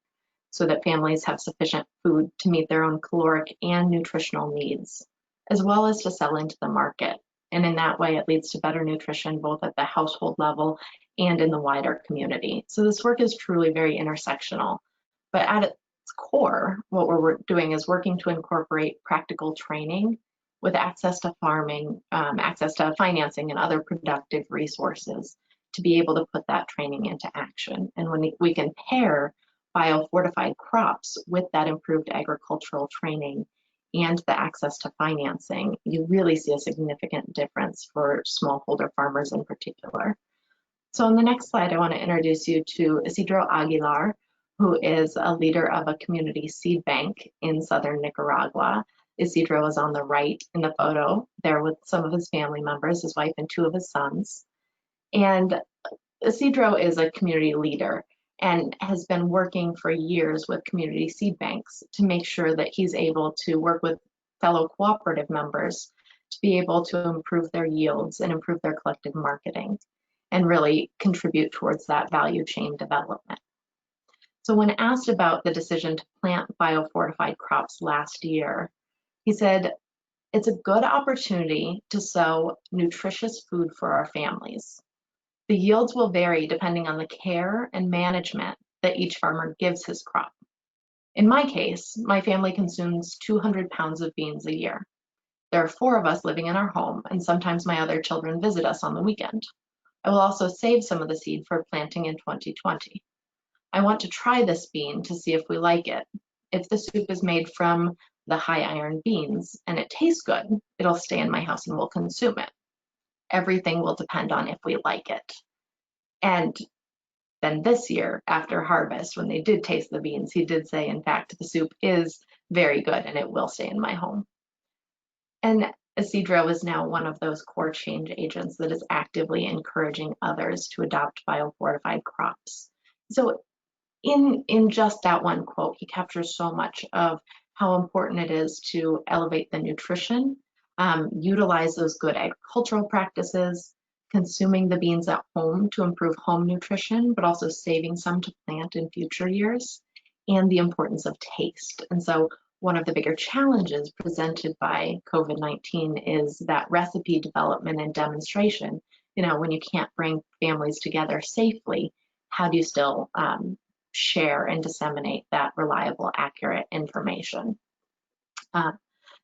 so that families have sufficient food to meet their own caloric and nutritional needs, as well as to sell into the market. And in that way, it leads to better nutrition, both at the household level and in the wider community. So this work is truly very intersectional. But at its core, what we're doing is working to incorporate practical training with access to farming, access to financing and other productive resources to be able to put that training into action. And when we can pair biofortified crops with that improved agricultural training and the access to financing, you really see a significant difference for smallholder farmers in particular. So on the next slide, I want to introduce you to Isidro Aguilar, who is a leader of a community seed bank in southern Nicaragua. Isidro is on the right in the photo there with some of his family members, his wife and 2 of his sons. And Isidro is a community leader. and has been working for years with community seed banks to make sure that he's able to work with fellow cooperative members to be able to improve their yields and improve their collective marketing and really contribute towards that value chain development. So when asked about the decision to plant biofortified crops last year, he said, "It's a good opportunity to sow nutritious food for our families. The yields will vary depending on the care and management that each farmer gives his crop. In my case, my family consumes 200 pounds of beans a year. There are 4 of us living in our home, and sometimes my other children visit us on the weekend. I will also save some of the seed for planting in 2020. I want to try this bean to see if we like it. If the soup is made from the high iron beans and it tastes good, it'll stay in my house and we'll consume it. Everything will depend on if we like it." And then this year, after harvest, when they did taste the beans, he did say, in fact, the soup is very good and it will stay in my home. And Isidro is now one of those core change agents that is actively encouraging others to adopt biofortified crops. So in just that one quote, he captures so much of how important it is to elevate the nutrition, utilize those good agricultural practices, consuming the beans at home to improve home nutrition, but also saving some to plant in future years, and the importance of taste. And so one of the bigger challenges presented by COVID-19 is that recipe development and demonstration. You know, when you can't bring families together safely, how do you still share and disseminate that reliable, accurate information?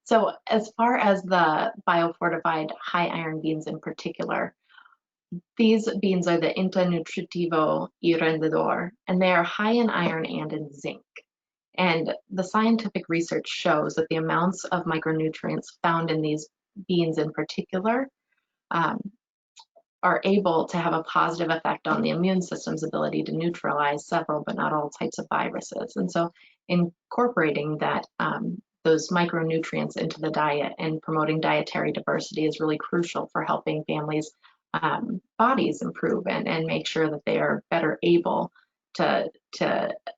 So as far as the biofortified high iron beans in particular, these beans are the Inta Nutritivo y Rendidor, and they are high in iron and in zinc. And the scientific research shows that the amounts of micronutrients found in these beans in particular are able to have a positive effect on the immune system's ability to neutralize several, but not all types of viruses. And so incorporating that, those micronutrients into the diet and promoting dietary diversity is really crucial for helping families' bodies improve and make sure that they are better able to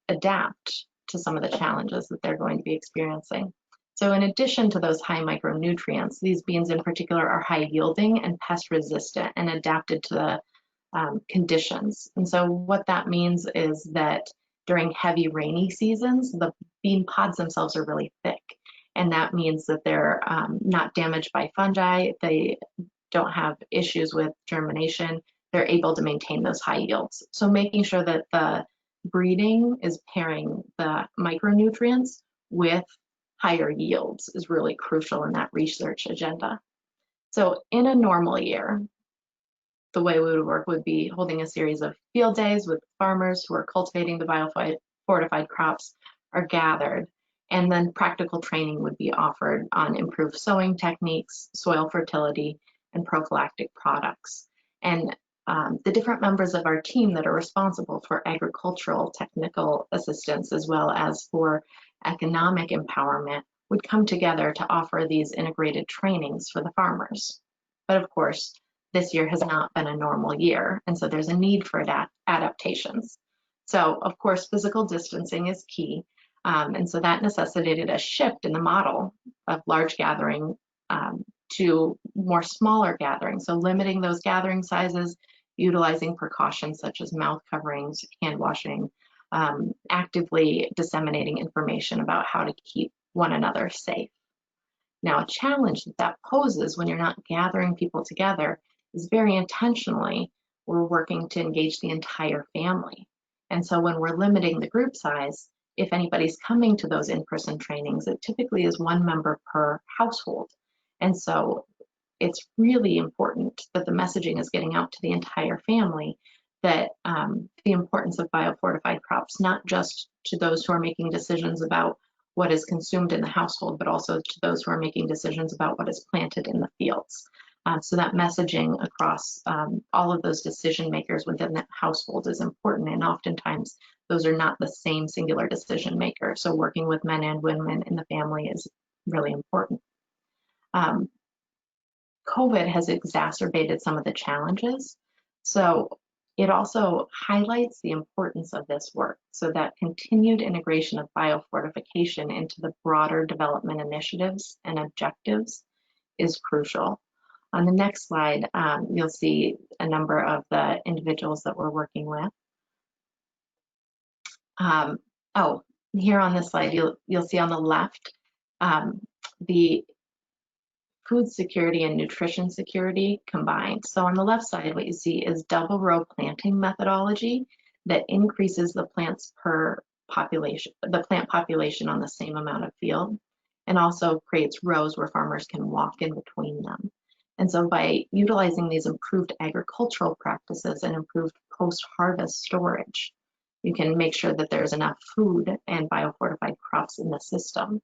adapt to some of the challenges that they're going to be experiencing. So in addition to those high micronutrients, these beans in particular are high yielding and pest resistant and adapted to the conditions. And so what that means is that during heavy rainy seasons, the bean pods themselves are really thick. And that means that they're not damaged by fungi. They don't have issues with germination. They're able to maintain those high yields. So making sure that the breeding is pairing the micronutrients with higher yields is really crucial in that research agenda. So in a normal year, the way we would work would be holding a series of field days with farmers who are cultivating the biofortified crops are gathered, and then practical training would be offered on improved sowing techniques, soil fertility, and prophylactic products. And the different members of our team that are responsible for agricultural technical assistance as well as for economic empowerment would come together to offer these integrated trainings for the farmers. But of course, this year has not been a normal year, and so there's a need for adaptations. So of course, physical distancing is key, and so that necessitated a shift in the model of large gathering to more smaller gatherings. So limiting those gathering sizes, utilizing precautions such as mouth coverings, hand washing, actively disseminating information about how to keep one another safe. Now, a challenge that poses when you're not gathering people together is very intentionally, we're working to engage the entire family. And so when we're limiting the group size, if anybody's coming to those in-person trainings, it typically is 1 member per household. And so it's really important that the messaging is getting out to the entire family that the importance of biofortified crops, not just to those who are making decisions about what is consumed in the household, but also to those who are making decisions about what is planted in the fields. So that messaging across all of those decision makers within that household is important, and oftentimes those are not the same singular decision maker. So working with men and women in the family is really important. COVID has exacerbated some of the challenges. So It also highlights the importance of this work, so that continued integration of biofortification into the broader development initiatives and objectives is crucial. On the next slide, you'll see a number of the individuals that we're working with. Here on this slide, you'll see on the left the food security and nutrition security combined. So on the left side, what you see is double row planting methodology that increases the plants per population, the plant population on the same amount of field, and also creates rows where farmers can walk in between them. And so by utilizing these improved agricultural practices and improved post-harvest storage, you can make sure that there's enough food and biofortified crops in the system,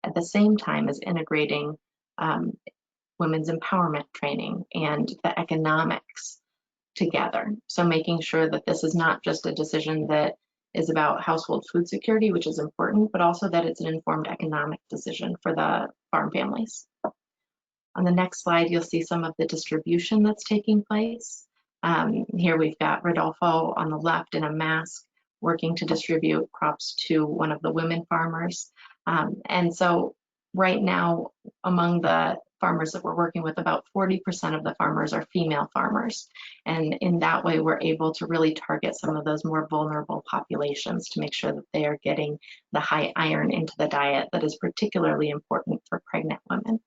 at the same time as integrating women's empowerment training and the economics together. So making sure that this is not just a decision that is about household food security, which is important, but also that it's an informed economic decision for the farm families. On the next slide, you'll see some of the distribution that's taking place. Here we've got Rodolfo on the left in a mask working to distribute crops to one of the women farmers. And so right now, among the farmers that we're working with, about 40% of the farmers are female farmers. And in that way, we're able to really target some of those more vulnerable populations to make sure that they are getting the high iron into the diet that is particularly important for pregnant women.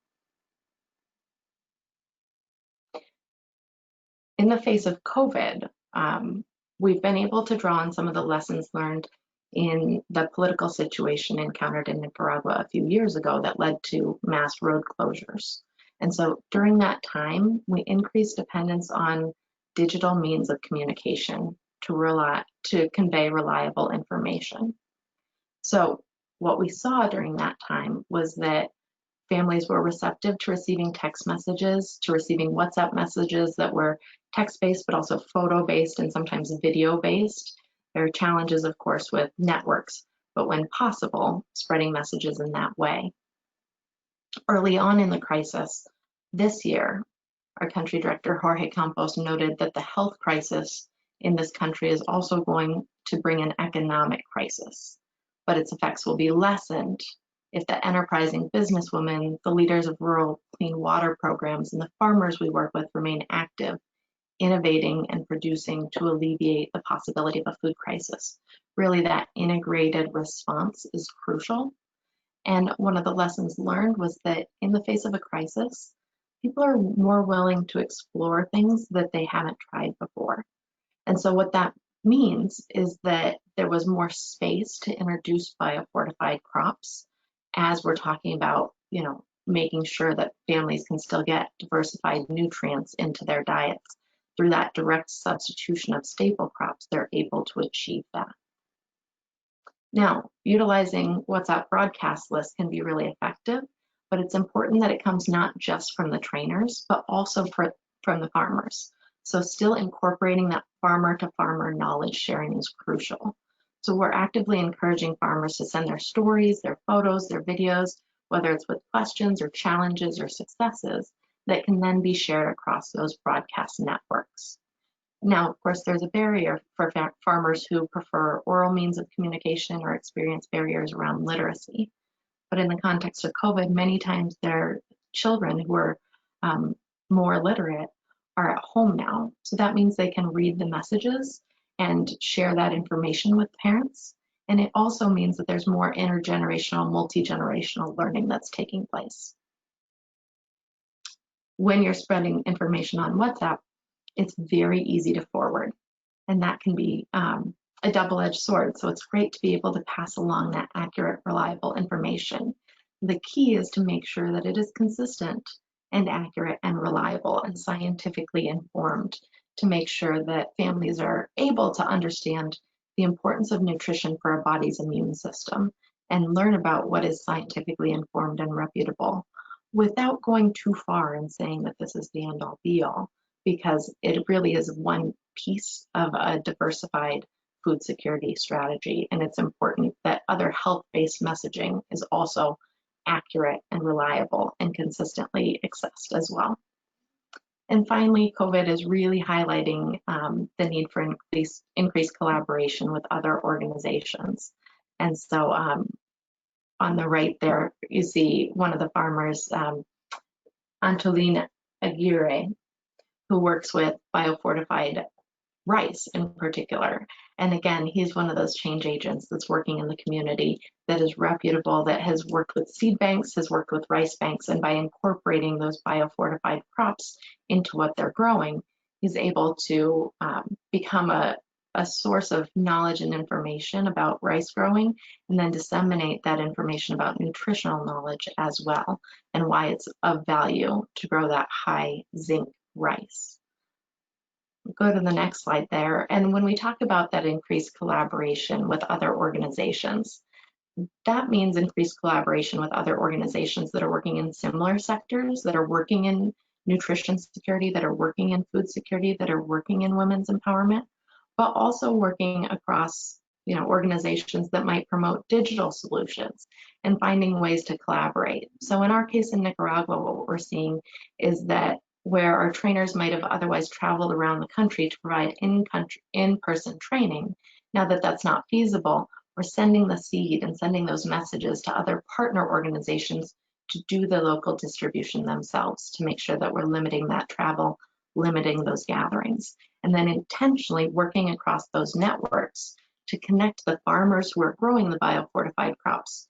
In the face of COVID, we've been able to draw on some of the lessons learned in the political situation encountered in Nicaragua a few years ago that led to mass road closures. And so during that time, we increased dependence on digital means of communication to convey reliable information. So what we saw during that time was that families were receptive to receiving text messages, to receiving WhatsApp messages that were text-based, but also photo-based and sometimes video-based. There are challenges, of course, with networks, but when possible, spreading messages in that way. Early on in the crisis this year, our country director, Jorge Campos, noted that the health crisis in this country is also going to bring an economic crisis, but its effects will be lessened if the enterprising businesswomen, the leaders of rural clean water programs, and the farmers we work with remain active, innovating and producing to alleviate the possibility of a food crisis. Really, that integrated response is crucial. And one of the lessons learned was that in the face of a crisis, people are more willing to explore things that they haven't tried before. And so what that means is that there was more space to introduce biofortified crops as we're talking about, making sure that families can still get diversified nutrients into their diets. Through that direct substitution of staple crops, they're able to achieve that. Now, utilizing WhatsApp broadcast lists can be really effective, but it's important that it comes not just from the trainers, but also from the farmers. So still incorporating that farmer-to-farmer knowledge sharing is crucial. So we're actively encouraging farmers to send their stories, their photos, their videos, whether it's with questions or challenges or successes, that can then be shared across those broadcast networks. Now, of course, there's a barrier for farmers who prefer oral means of communication or experience barriers around literacy. But in the context of COVID, many times their children who are more literate are at home now. So that means they can read the messages and share that information with parents. And it also means that there's more intergenerational, multi-generational learning that's taking place. When you're spreading information on WhatsApp, it's very easy to forward, and that can be a double-edged sword. So it's great to be able to pass along that accurate, reliable information. The key is to make sure that it is consistent and accurate and reliable and scientifically informed, to make sure that families are able to understand the importance of nutrition for our body's immune system and learn about what is scientifically informed and reputable, without going too far and saying that this is the end-all be-all, because it really is one piece of a diversified food security strategy, and it's important that other health-based messaging is also accurate and reliable and consistently accessed as well. And finally, COVID is really highlighting the need for increased collaboration with other organizations. And so on the right there, you see one of the farmers, Antolina Aguirre, who works with Biofortified rice in particular. And again, he's one of those change agents that's working in the community that is reputable, that has worked with seed banks, has worked with rice banks, and by incorporating those biofortified crops into what they're growing, he's able to become a source of knowledge and information about rice growing, and then disseminate that information about nutritional knowledge as well, and why it's of value to grow that high zinc rice. Go to the next slide there. And when we talk about that increased collaboration with other organizations, that means increased collaboration with other organizations that are working in similar sectors, that are working in nutrition security, that are working in food security, that are working in women's empowerment, but also working across, you know, organizations that might promote digital solutions and finding ways to collaborate. So in our case in Nicaragua, what we're seeing is that where our trainers might have otherwise traveled around the country to provide in-person training, now that that's not feasible, we're sending the seed and sending those messages to other partner organizations to do the local distribution themselves, to make sure that we're limiting that travel, limiting those gatherings, and then intentionally working across those networks to connect the farmers who are growing the biofortified crops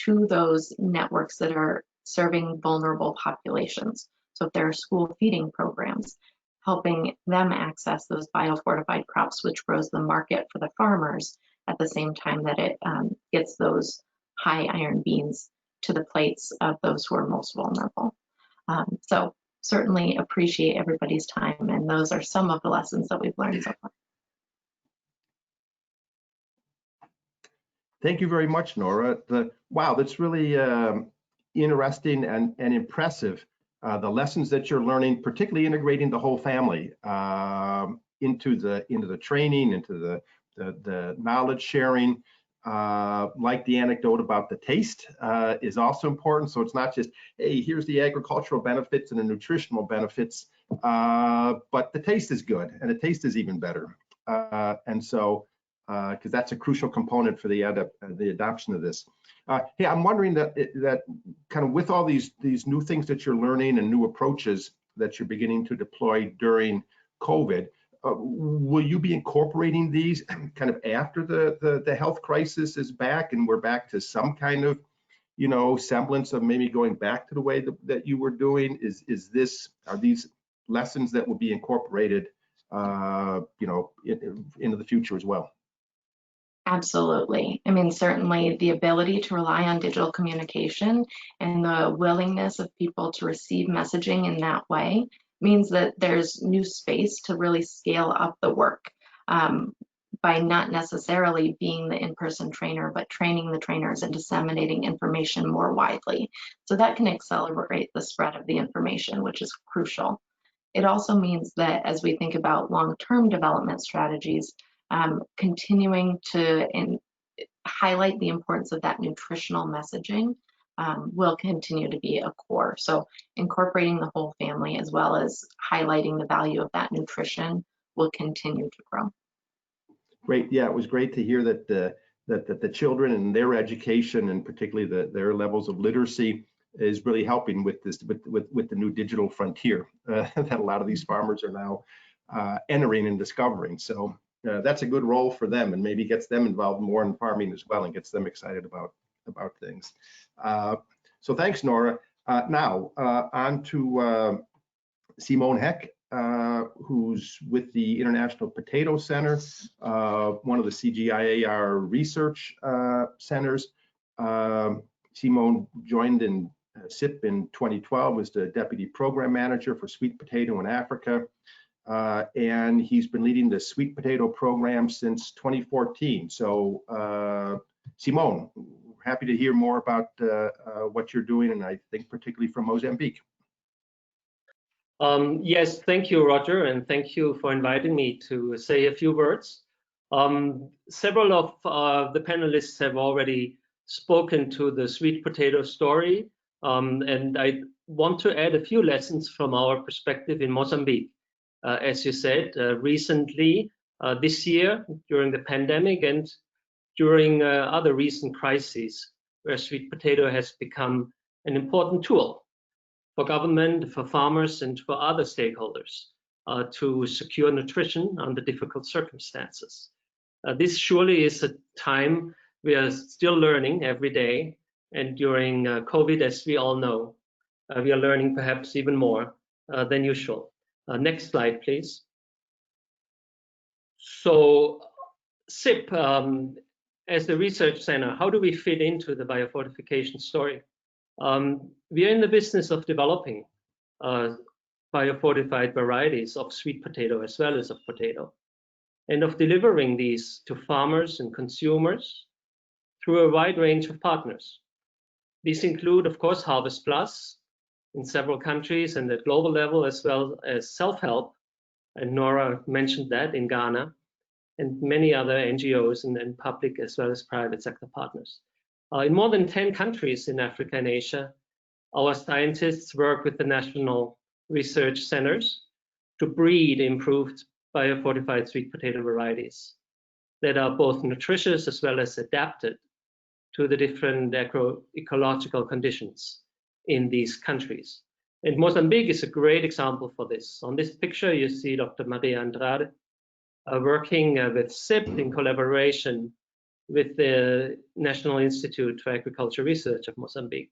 to those networks that are serving vulnerable populations. So if there are school feeding programs, helping them access those biofortified crops, which grows the market for the farmers at the same time that it gets those high iron beans to the plates of those who are most vulnerable. So certainly appreciate everybody's time, and those are some of the lessons that we've learned so far. Thank you very much, Nora. Wow, that's really interesting and impressive. The lessons that you're learning, particularly integrating the whole family into the training, into the knowledge sharing. Like the anecdote about the taste is also important. So it's not just, hey, here's the agricultural benefits and the nutritional benefits, but the taste is good, and the taste is even better. And so, because that's a crucial component for the adoption of this. Hey, I'm wondering that kind of with all these new things that you're learning and new approaches that you're beginning to deploy during COVID, will you be incorporating these kind of after the health crisis is back and we're back to some kind of, you know, semblance of maybe going back to the way that you were doing? Are these lessons that will be incorporated, you know, into the future as well? Absolutely. I mean, certainly the ability to rely on digital communication and the willingness of people to receive messaging in that way means that there's new space to really scale up the work by not necessarily being the in-person trainer, but training the trainers and disseminating information more widely. So that can accelerate the spread of the information, which is crucial. It also means that as we think about long-term development strategies, continuing to highlight the importance of that nutritional messaging will continue to be a core. So incorporating the whole family as well as highlighting the value of that nutrition will continue to grow. Great. Yeah, it was great to hear that the children and their education, and particularly their levels of literacy, is really helping with this with the new digital frontier that a lot of these farmers are now entering and discovering. So that's a good role for them, and maybe gets them involved more in farming as well, and gets them excited about things. So thanks, Nora. Now on to Simone Heck, who's with the International Potato Center, one of the CGIAR research centers. Simone joined in SIP in 2012, was the Deputy Program Manager for Sweet Potato in Africa. And he's been leading the sweet potato program since 2014. So Simone, happy to hear more about what you're doing, and I think particularly from Mozambique. Yes, thank you, Roger, and thank you for inviting me to say a few words. Several of the panelists have already spoken to the sweet potato story, and want to add a few lessons from our perspective in Mozambique. As you said, recently, this year, during the pandemic and during other recent crises, where sweet potato has become an important tool for government, for farmers, and for other stakeholders to secure nutrition under difficult circumstances. This surely is a time we are still learning every day, and during COVID, as we all know, we are learning perhaps even more than usual. Next slide, please. So, SIP, as the research center, how do we fit into the biofortification story? We are in the business of developing biofortified varieties of sweet potato as well as of potato, and of delivering these to farmers and consumers through a wide range of partners. These include, of course, HarvestPlus in several countries and at global level, as well as SelfHelp, and Nora mentioned that, in Ghana, and many other NGOs and public as well as private sector partners. In more than 10 countries in Africa and Asia, our scientists work with the national research centers to breed improved biofortified sweet potato varieties that are both nutritious as well as adapted to the different agroecological conditions in these countries. And Mozambique is a great example for this. On this picture, you see Dr. Maria Andrade working with SIP in collaboration with the National Institute for Agriculture Research of Mozambique.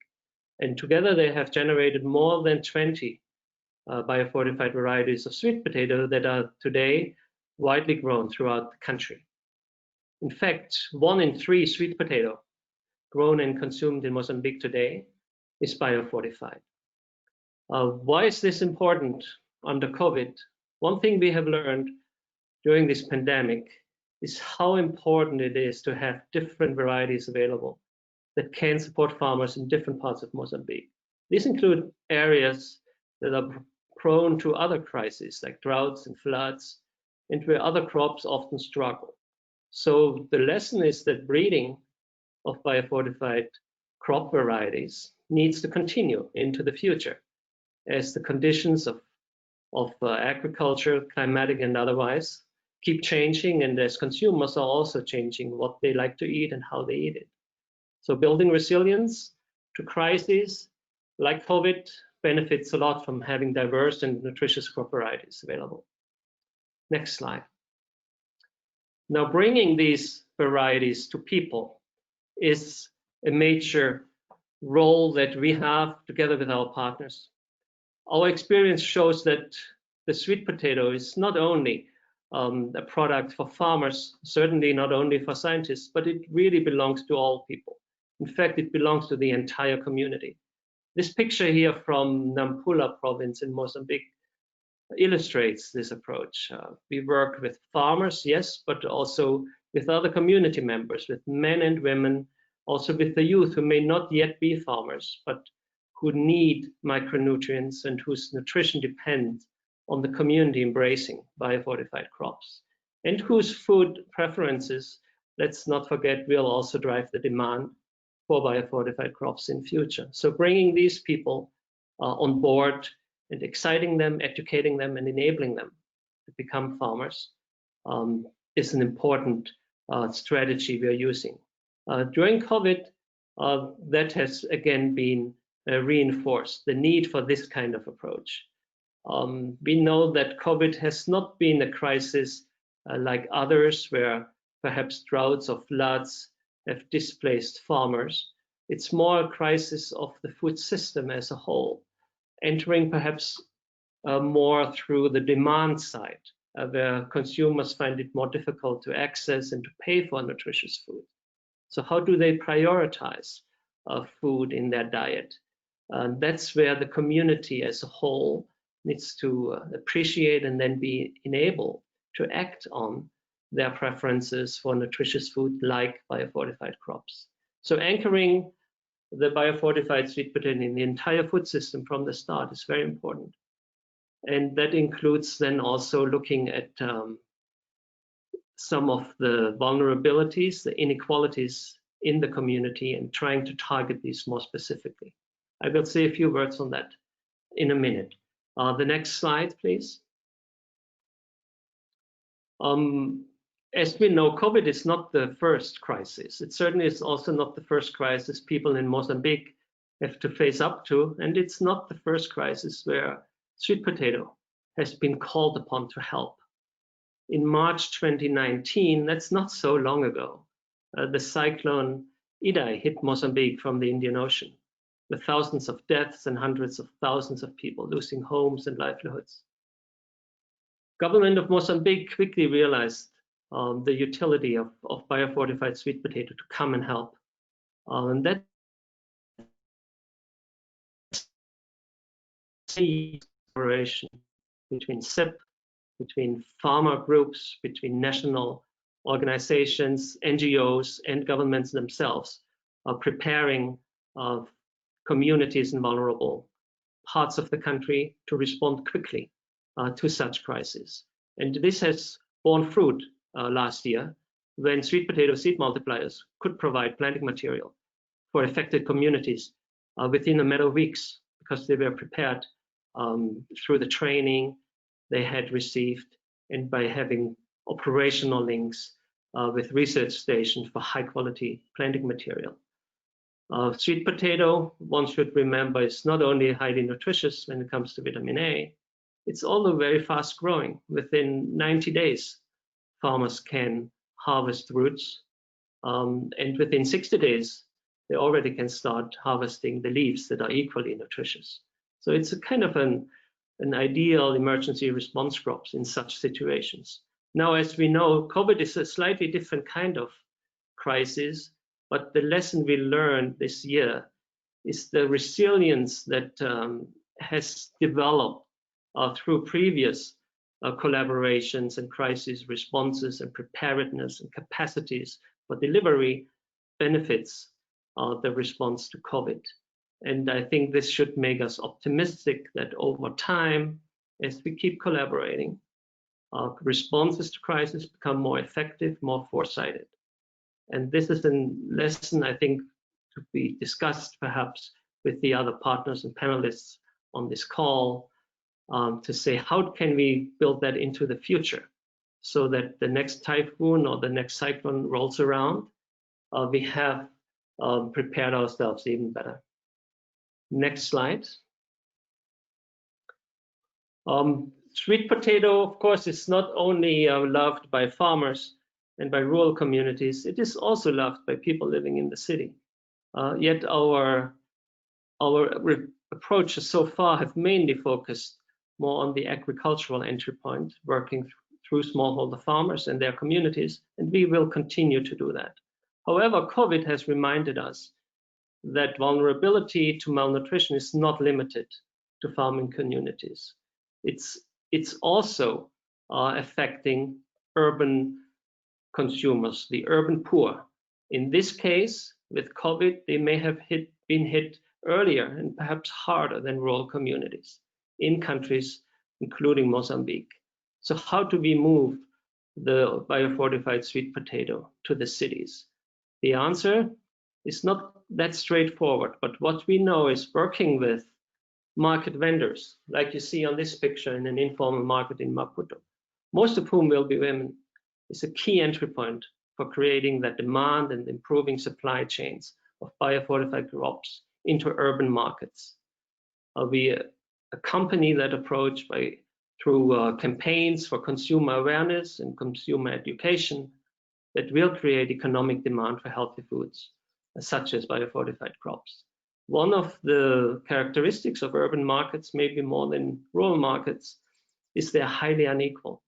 And together they have generated more than 20 biofortified varieties of sweet potato that are today widely grown throughout the country. In fact, 1 in 3 sweet potato grown and consumed in Mozambique today is biofortified. Why is this important under COVID? One thing we have learned during this pandemic is how important it is to have different varieties available that can support farmers in different parts of Mozambique. These include areas that are prone to other crises like droughts and floods, and where other crops often struggle. So the lesson is that breeding of biofortified crop varieties needs to continue into the future as the conditions of agriculture, climatic and otherwise, keep changing, and as consumers are also changing what they like to eat and how they eat it. So building resilience to crises like COVID benefits a lot from having diverse and nutritious crop varieties available. Next slide. Now, bringing these varieties to people is a major role that we have together with our partners. Our experience shows that the sweet potato is not only a product for farmers, certainly not only for scientists, but it really belongs to all people. In fact, it belongs to the entire community. This picture here from Nampula province in Mozambique illustrates this approach. We work with farmers, yes, but also with other community members, with men and women, also with the youth who may not yet be farmers, but who need micronutrients and whose nutrition depends on the community embracing biofortified crops, and whose food preferences, let's not forget, will also drive the demand for biofortified crops in future. So bringing these people on board and exciting them, educating them, and enabling them to become farmers is an important strategy we are using. During COVID, that has again been reinforced, the need for this kind of approach. We know that COVID has not been a crisis like others where perhaps droughts or floods have displaced farmers. It's more a crisis of the food system as a whole, entering perhaps more through the demand side, where consumers find it more difficult to access and to pay for nutritious food. So how do they prioritize food in their diet? That's where the community as a whole needs to appreciate and then be enabled to act on their preferences for nutritious food like biofortified crops. So anchoring the biofortified sweet potato in the entire food system from the start is very important. And that includes then also looking at some of the vulnerabilities, the inequalities in the community, and trying to target these more specifically. I will say a few words on that in a minute. The next slide, please. As we know, COVID is not the first crisis. It certainly is also not the first crisis people in Mozambique have to face up to, and it's not the first crisis where sweet potato has been called upon to help. In March 2019, that's not so long ago, the cyclone Idai hit Mozambique from the Indian Ocean, with thousands of deaths and hundreds of thousands of people losing homes and livelihoods. Government of Mozambique quickly realized the utility of biofortified sweet potato to come and help. And that collaboration between SIP, between farmer groups, between national organizations, NGOs, and governments themselves are preparing communities in vulnerable parts of the country to respond quickly to such crises. And this has borne fruit last year when sweet potato seed multipliers could provide planting material for affected communities within a matter of weeks, because they were prepared through the training they had received and by having operational links with research stations for high quality planting material. Sweet potato, one should remember, is not only highly nutritious when it comes to vitamin A, it's also very fast growing. Within 90 days, farmers can harvest roots, and within 60 days, they already can start harvesting the leaves that are equally nutritious. So it's a kind of an ideal emergency response crops in such situations. Now, as we know, COVID is a slightly different kind of crisis, but the lesson we learned this year is the resilience that has developed through previous collaborations and crisis responses and preparedness and capacities for delivery benefits the response to COVID. And I think this should make us optimistic that over time, as we keep collaborating, responses to crisis become more effective, more foresighted. And this is a lesson, I think, to be discussed perhaps with the other partners and panelists on this call, to say, how can we build that into the future so that the next typhoon or the next cyclone rolls around, we have prepared ourselves even better. Next slide. Sweet potato, of course, is not only loved by farmers and by rural communities, it is also loved by people living in the city. Yet our approaches so far have mainly focused more on the agricultural entry point, working through smallholder farmers and their communities, and we will continue to do that. However, COVID has reminded us that vulnerability to malnutrition is not limited to farming communities. It's also affecting urban consumers, the urban poor. In this case, with COVID, they may have been hit earlier and perhaps harder than rural communities in countries including Mozambique. So how do we move the biofortified sweet potato to the cities? The answer is not that straightforward, but what we know is working with market vendors, like you see on this picture in an informal market in Maputo, most of whom will be women, is a key entry point for creating that demand and improving supply chains of biofortified crops into urban markets. We accompany that approach through campaigns for consumer awareness and consumer education that will create economic demand for healthy foods, such as biofortified crops. One of the characteristics of urban markets, maybe more than rural markets, is they're highly unequal.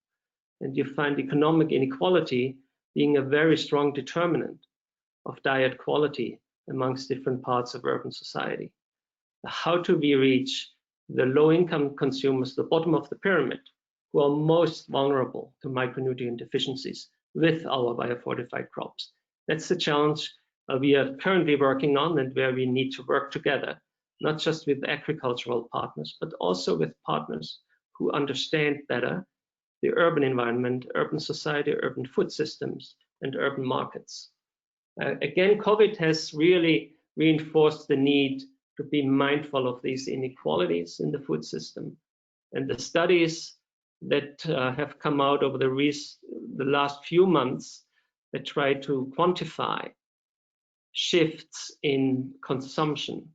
And you find economic inequality being a very strong determinant of diet quality amongst different parts of urban society. How do we reach the low-income consumers, the bottom of the pyramid, who are most vulnerable to micronutrient deficiencies with our biofortified crops? That's the challenge we are currently working on, and where we need to work together, not just with agricultural partners, but also with partners who understand better the urban environment, urban society, urban food systems, and urban markets. Again, COVID has really reinforced the need to be mindful of these inequalities in the food system. And the studies that have come out over the last few months that try to quantify shifts in consumption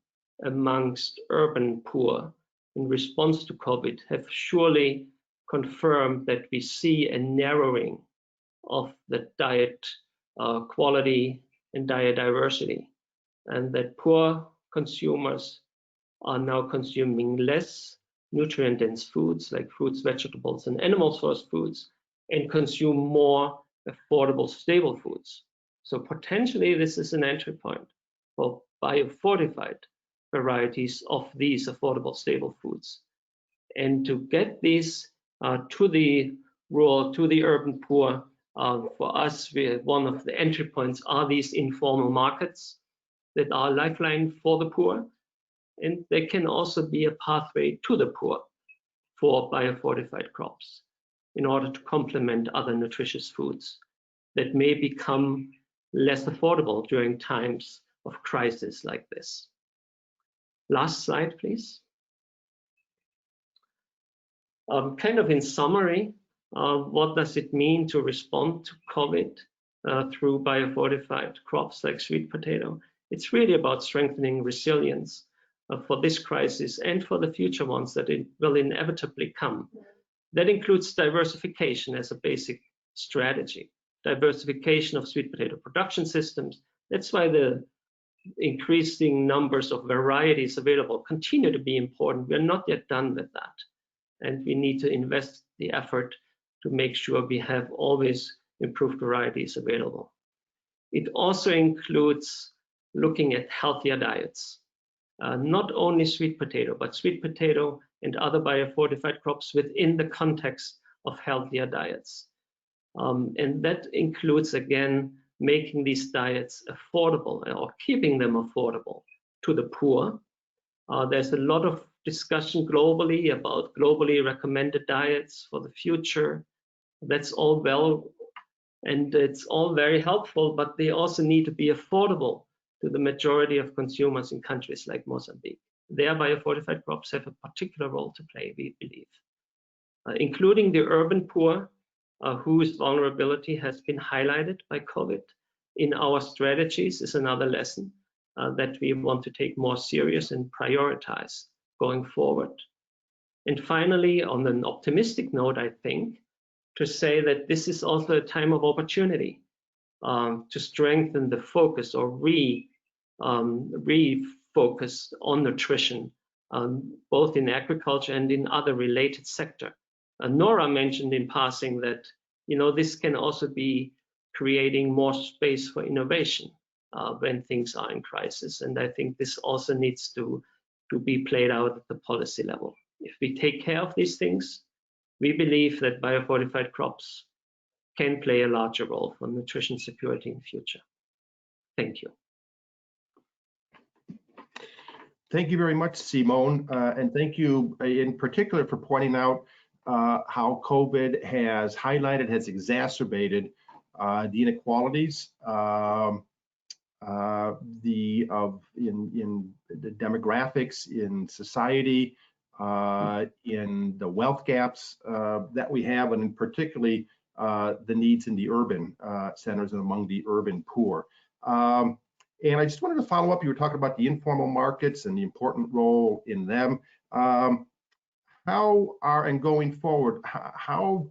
amongst urban poor in response to COVID have surely confirmed that we see a narrowing of the diet quality and diet diversity, and that poor consumers are now consuming less nutrient-dense foods like fruits, vegetables, and animal source foods, and consume more affordable, stable foods. So potentially this is an entry point for biofortified varieties of these affordable, stable foods. And to get these to the rural, to the urban poor, for us, one of the entry points are these informal markets that are a lifeline for the poor. And they can also be a pathway to the poor for biofortified crops in order to complement other nutritious foods that may become less affordable during times of crisis like this. Last slide, please. Kind of in summary, what does it mean to respond to COVID through biofortified crops like sweet potato? It's really about strengthening resilience for this crisis and for the future ones that it will inevitably come. That includes diversification as a basic strategy, diversification of sweet potato production systems. That's why the increasing numbers of varieties available continue to be important. We're not yet done with that. And we need to invest the effort to make sure we have always improved varieties available. It also includes looking at healthier diets. Not only sweet potato, but sweet potato and other biofortified crops within the context of healthier diets. And that includes, again, making these diets affordable or keeping them affordable to the poor. There's a lot of discussion globally about globally recommended diets for the future. That's all well, and it's all very helpful, but they also need to be affordable to the majority of consumers in countries like Mozambique. Their biofortified crops have a particular role to play, we believe, including the urban poor, whose vulnerability has been highlighted by COVID in our strategies is another lesson that we want to take more serious and prioritize going forward. And finally, on an optimistic note, I think, to say that this is also a time of opportunity to strengthen the focus or refocus on nutrition, both in agriculture and in other related sector. Nora mentioned in passing that, this can also be creating more space for innovation when things are in crisis. And I think this also needs to be played out at the policy level. If we take care of these things, we believe that biofortified crops can play a larger role for nutrition security in the future. Thank you. Thank you very much, Simone, and thank you in particular for pointing out how COVID has highlighted, has exacerbated the inequalities in the demographics in society, in the wealth gaps that we have, and particularly the needs in the urban centers and among the urban poor. And I just wanted to follow up. You were talking about the informal markets and the important role in them. Going forward, how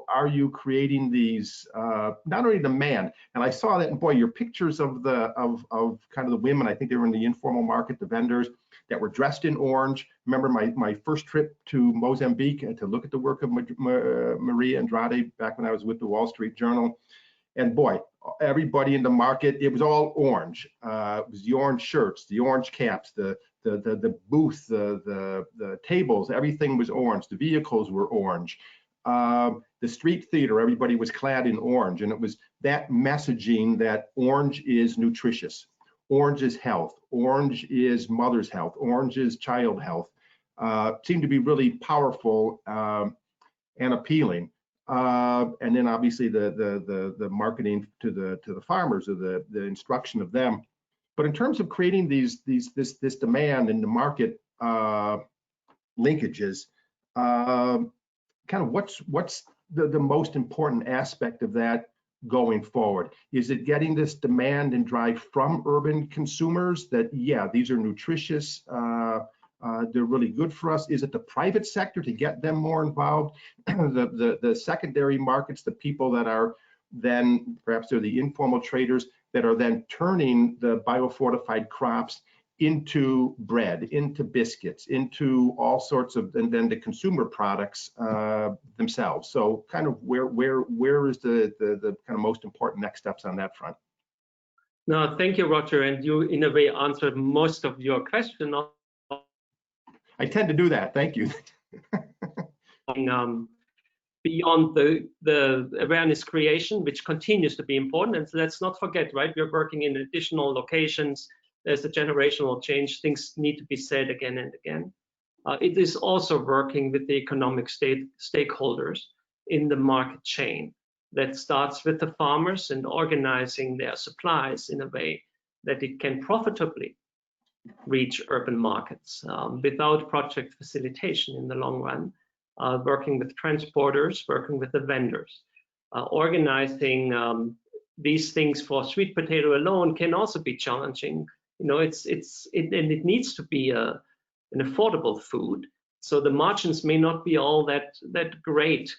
are you creating these not only demand? And I saw that, and boy, your pictures of kind of the women. I think they were in the informal market, the vendors that were dressed in orange. Remember my first trip to Mozambique and to look at the work of Maria Andrade back when I was with the Wall Street Journal. And boy, everybody in the market, it was all orange. It was the orange shirts, the orange caps, the booth, the tables, everything was orange. The vehicles were orange. The street theater, everybody was clad in orange. And it was that messaging that orange is nutritious. Orange is health. Orange is mother's health. Orange is child health. Seemed to be really powerful and appealing. And then obviously the marketing to the farmers, or the instruction of them. But in terms of creating this demand in the market linkages, kind of what's the most important aspect of that going forward? Is it getting this demand and drive from urban consumers that, yeah, these are nutritious, they're really good for us? Is it the private sector to get them more involved? the secondary markets, the people that are then, perhaps they're the informal traders that are then turning the biofortified crops into bread, into biscuits, into all sorts of, and then the consumer products themselves. So kind of where is the kind of most important next steps on that front? No, thank you, Roger. And you, in a way, answered most of your question. I tend to do that. Thank you. Beyond the awareness creation, which continues to be important. And let's not forget, right, we're working in additional locations. There's a generational change. Things need to be said again and again. It is also working with the economic stakeholders in the market chain that starts with the farmers and organizing their supplies in a way that it can profitably reach urban markets without project facilitation in the long run, working with transporters, working with the vendors. Organizing these things for sweet potato alone can also be challenging. You know, and it needs to be an affordable food. So the margins may not be all that great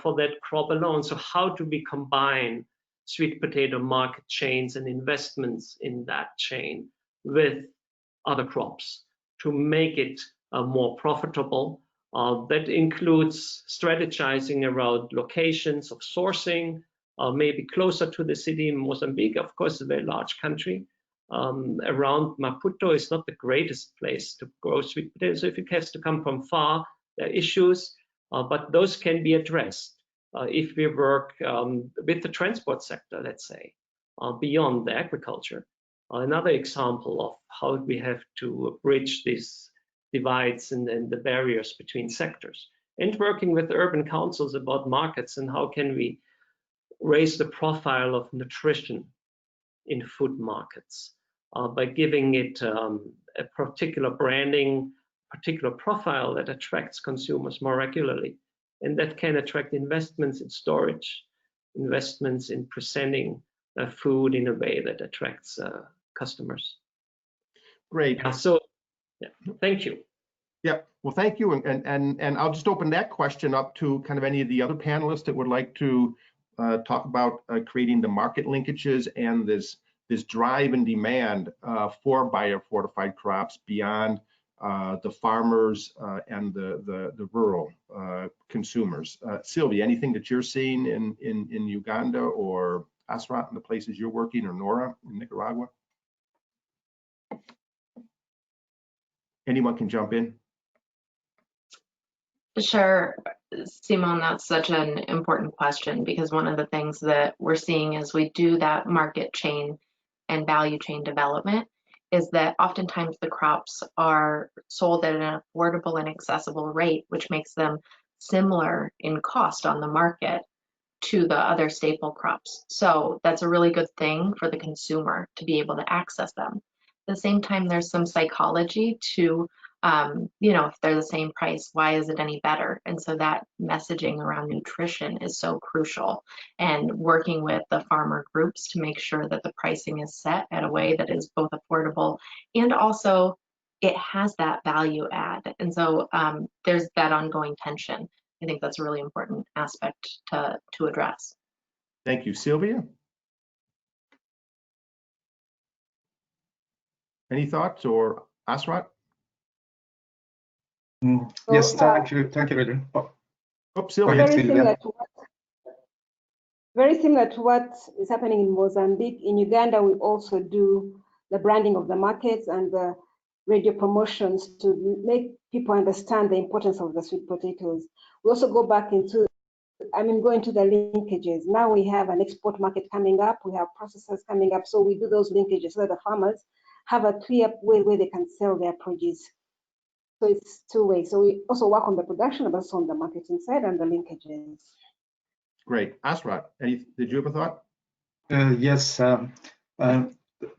for that crop alone. So how do we combine sweet potato market chains and investments in that chain with other crops to make it more profitable? That includes strategizing around locations of sourcing, maybe closer to the city in Mozambique. Of course, a very large country. Around Maputo is not the greatest place to grow sweet potatoes. So if it has to come from far, there are issues, but those can be addressed if we work with the transport sector, let's say, beyond the agriculture. Another example of how we have to bridge these divides and the barriers between sectors, and working with urban councils about markets and how can we raise the profile of nutrition in food markets by giving it a particular branding, particular profile that attracts consumers more regularly, and that can attract investments in storage, investments in presenting food in a way that attracts customers. Great. So, yeah, thank you. Yeah, well, thank you. And I'll just open that question up to kind of any of the other panelists that would like to talk about creating the market linkages and this drive and demand for biofortified crops beyond the farmers and the rural consumers. Sylvia, anything that you're seeing in Uganda or Asrat in the places you're working, or Nora in Nicaragua? Anyone can jump in. Sure, Simone, that's such an important question, because one of the things that we're seeing as we do that market chain and value chain development is that oftentimes the crops are sold at an affordable and accessible rate, which makes them similar in cost on the market to the other staple crops. So that's a really good thing for the consumer to be able to access them. At the same time, there's some psychology to you know, if they're the same price, why is it any better? And so that messaging around nutrition is so crucial, and working with the farmer groups to make sure that the pricing is set at a way that is both affordable and also it has that value add. And so there's that ongoing tension. I think that's a really important aspect to address. Thank you. Sylvia? Any thoughts, or Asrat? Yes, thank you, Roger. Sylvia. Very similar to what is happening in Mozambique. In Uganda, we also do the branding of the markets and the radio promotions to make people understand the importance of the sweet potatoes. We also go back into, go into the linkages. Now we have an export market coming up, we have processors coming up, so we do those linkages so that the farmers have a clear way where they can sell their produce. So it's two ways. So we also work on the production, but also on the marketing side and the linkages. Great. Asrat, did you have a thought? Yes.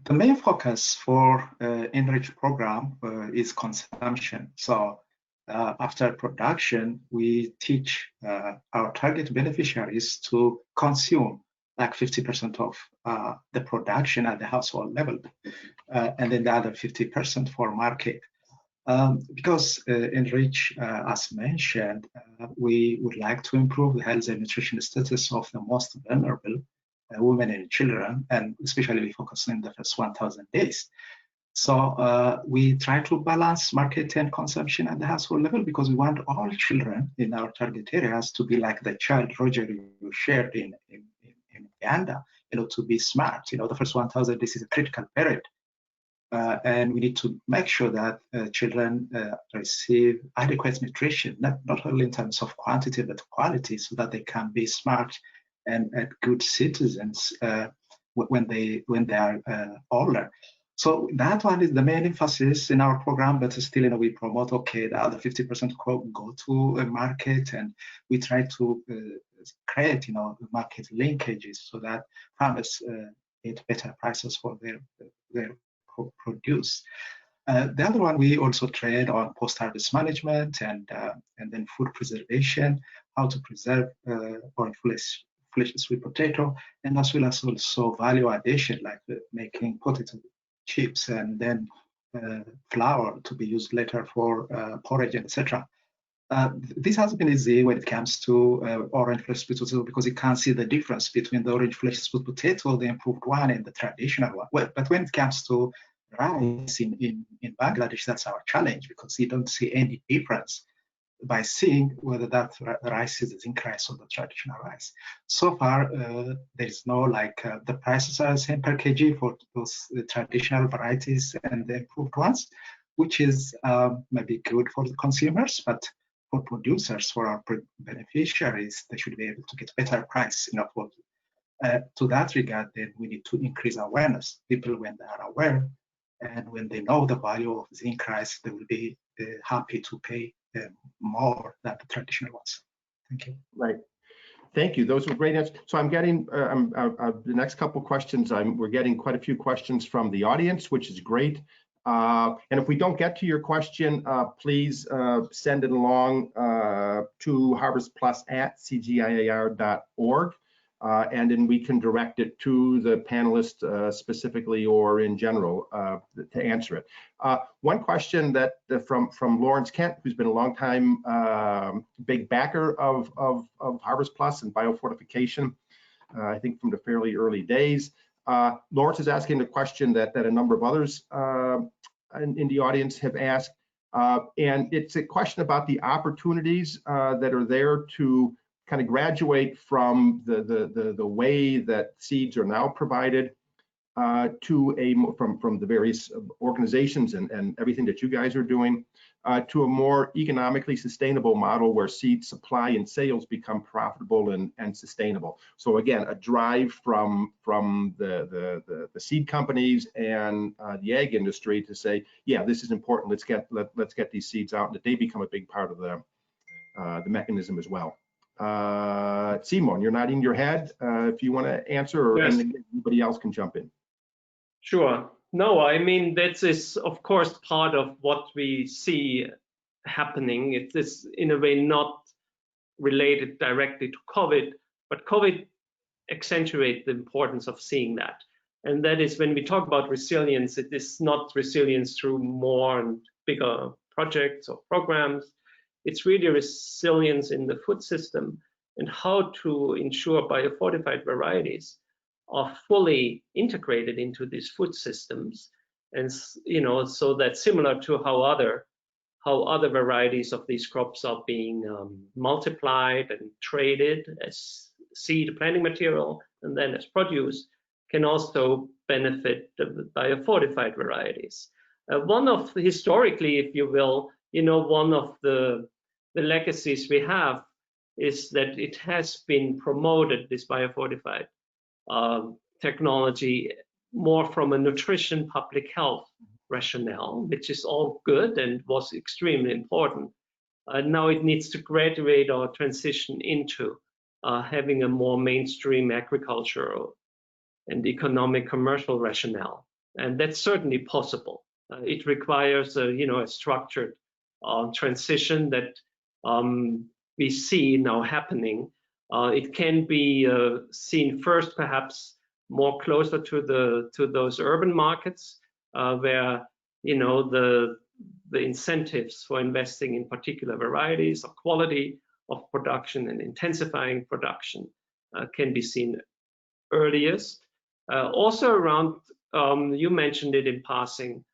The main focus for Enrich program is consumption. So after production, we teach our target beneficiaries to consume like 50% of the production at the household level, and then the other 50% for market. Because Enrich, as mentioned, we would like to improve the health and nutrition status of the most vulnerable women and children, and especially we focus on the first 1,000 days. So we try to balance market and consumption at the household level, because we want all children in our target areas to be like the child Roger you shared in Uganda, to be smart. The first 1,000 days is a critical period. And we need to make sure that children receive adequate nutrition, not only in terms of quantity, but quality, so that they can be smart and good citizens when they are older. So that one is the main emphasis in our program, but still, we promote, okay, the other 50% go to a market, and we try to create, market linkages so that farmers get better prices for their produce. The other one, we also train on post-harvest management and then food preservation, how to preserve orange flesh sweet potato, and as well as also value addition, like making potato chips and then flour to be used later for porridge, etc. This has been easy when it comes to orange flesh sweet potato, because you can't see the difference between the orange flesh sweet potato, the improved one, and the traditional one. Well, but when it comes to rice in Bangladesh, that's our challenge, because you don't see any difference by seeing whether that rice is zinc rice or the traditional rice. So far, there is no the prices are the same per kg for those traditional varieties and the improved ones, which is maybe good for the consumers, but for producers, for our beneficiaries, they should be able to get better price. To that regard, then we need to increase awareness. People, when they are aware and when they know the value of zinc rice, they will be happy to pay more than the traditional ones. Thank you. Right. Thank you. Those were great answers. So I'm getting the next couple questions. We're getting quite a few questions from the audience, which is great. And if we don't get to your question, please send it along to harvestplus@cgiar.org. And then we can direct it to the panelist specifically or in general to answer it. One question that from Lawrence Kent, who's been a long time big backer of HarvestPlus and biofortification, I think from the fairly early days. Lawrence is asking a question that a number of others in the audience have asked, and it's a question about the opportunities that are there to kind of graduate from the way that seeds are now provided to from the various organizations and everything that you guys are doing to a more economically sustainable model where seed supply and sales become profitable and sustainable. So again, a drive from the seed companies and the ag industry to say, yeah, this is important. Let's get these seeds out, and that they become a big part of the mechanism as well. Simon, you're nodding your head. If you want to answer, or yes. Anybody else can jump in. Sure. No, I mean, that is, of course, part of what we see happening. It is, in a way, not related directly to COVID, but COVID accentuates the importance of seeing that. And that is when we talk about resilience, it is not resilience through more and bigger projects or programs. It's really resilience in the food system and how to ensure biofortified varieties are fully integrated into these food systems, and so that similar to how other varieties of these crops are being multiplied and traded as seed planting material and then as produce, can also benefit the biofortified varieties. One of historically, if you will, one of the legacies we have is that it has been promoted, this biofortified technology, more from a nutrition public health rationale, which is all good and was extremely important. Now it needs to graduate or transition into having a more mainstream agricultural and economic commercial rationale. And that's certainly possible. It requires a structured transition that we see now happening. It can be seen first, perhaps more closer to those urban markets where the incentives for investing in particular varieties or quality of production and intensifying production can be seen earliest. Also around, you mentioned it in passing,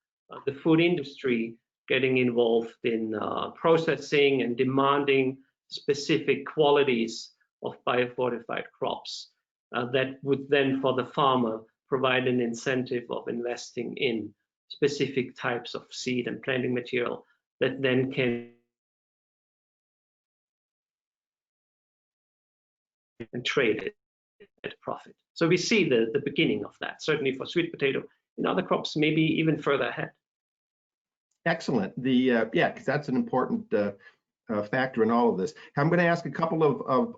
the food industry getting involved in processing and demanding specific qualities of biofortified crops that would then for the farmer provide an incentive of investing in specific types of seed and planting material that then can trade it at profit. So we see the beginning of that, certainly for sweet potato. In other crops, maybe even further ahead. Excellent. Yeah, because that's an important factor in all of this. I'm going to ask a couple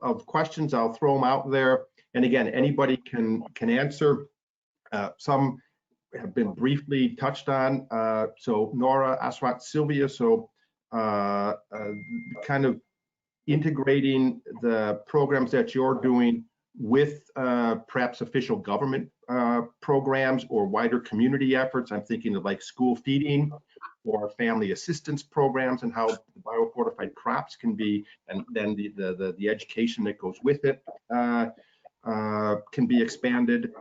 of questions. I'll throw them out there, and again, anybody can answer. Some have been briefly touched on. So Nora, Asrat, Sylvia. So kind of integrating the programs that you're doing with perhaps official government programs or wider community efforts. I'm thinking of like school feeding or family assistance programs, and how biofortified crops can be, and then the education that goes with it can be expanded.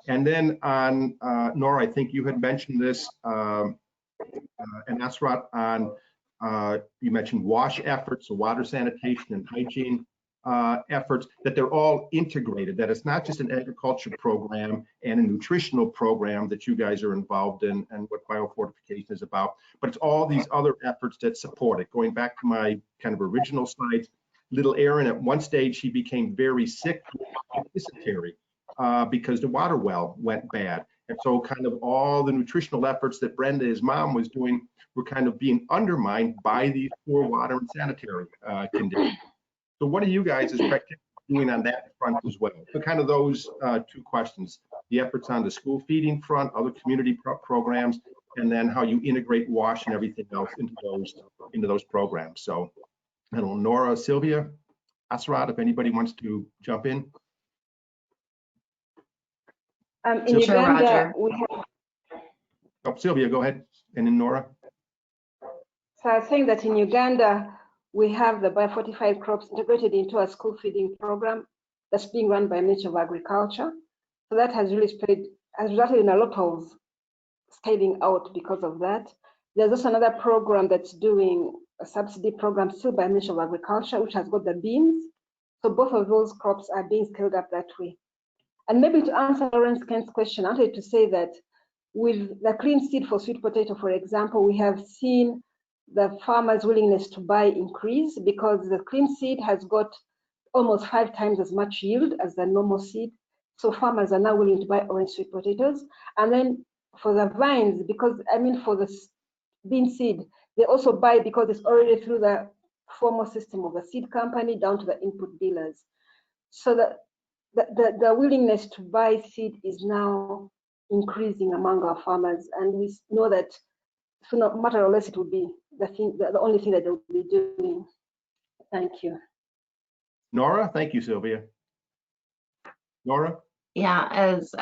And then on Nora, I think you had mentioned this, and Asrat, on you mentioned WASH efforts, so water sanitation and hygiene efforts, that they're all integrated, that it's not just an agriculture program and a nutritional program that you guys are involved in and what biofortification is about, but it's all these other efforts that support it. Going back to my kind of original slides, little Erin, at one stage, she became very sick with dysentery because the water well went bad. And so kind of all the nutritional efforts that Brenda, his mom, was doing were kind of being undermined by these poor water and sanitary conditions. So what are you guys as practitioners doing on that front as well? So kind of those two questions, the efforts on the school feeding front, other community programs, and then how you integrate WASH and everything else into those programs. So I don't know, Nora, Sylvia, Asrat, if anybody wants to jump in. In Uganda, we have... Oh, Sylvia, go ahead, and then Nora. So I was saying that in Uganda, we have the biofortified crops integrated into a school feeding program that's being run by Ministry of Agriculture. So that has really has resulted in a lot of scaling out because of that. There's also another program that's doing a subsidy program still by Ministry of Agriculture, which has got the beans. So both of those crops are being scaled up that way. And maybe to answer Lauren's question, I wanted to say that with the clean seed for sweet potato, for example, we have seen the farmers' willingness to buy increase because the clean seed has got almost 5 times as much yield as the normal seed. So farmers are now willing to buy orange sweet potatoes. And then for the vines, because for the bean seed, they also buy because it's already through the formal system of the seed company down to the input dealers. So the willingness to buy seed is now increasing among our farmers, and we know that sooner or matter or less it will be the only thing that they'll be doing. Thank you. Nora, thank you, Sylvia. Nora? Yeah, as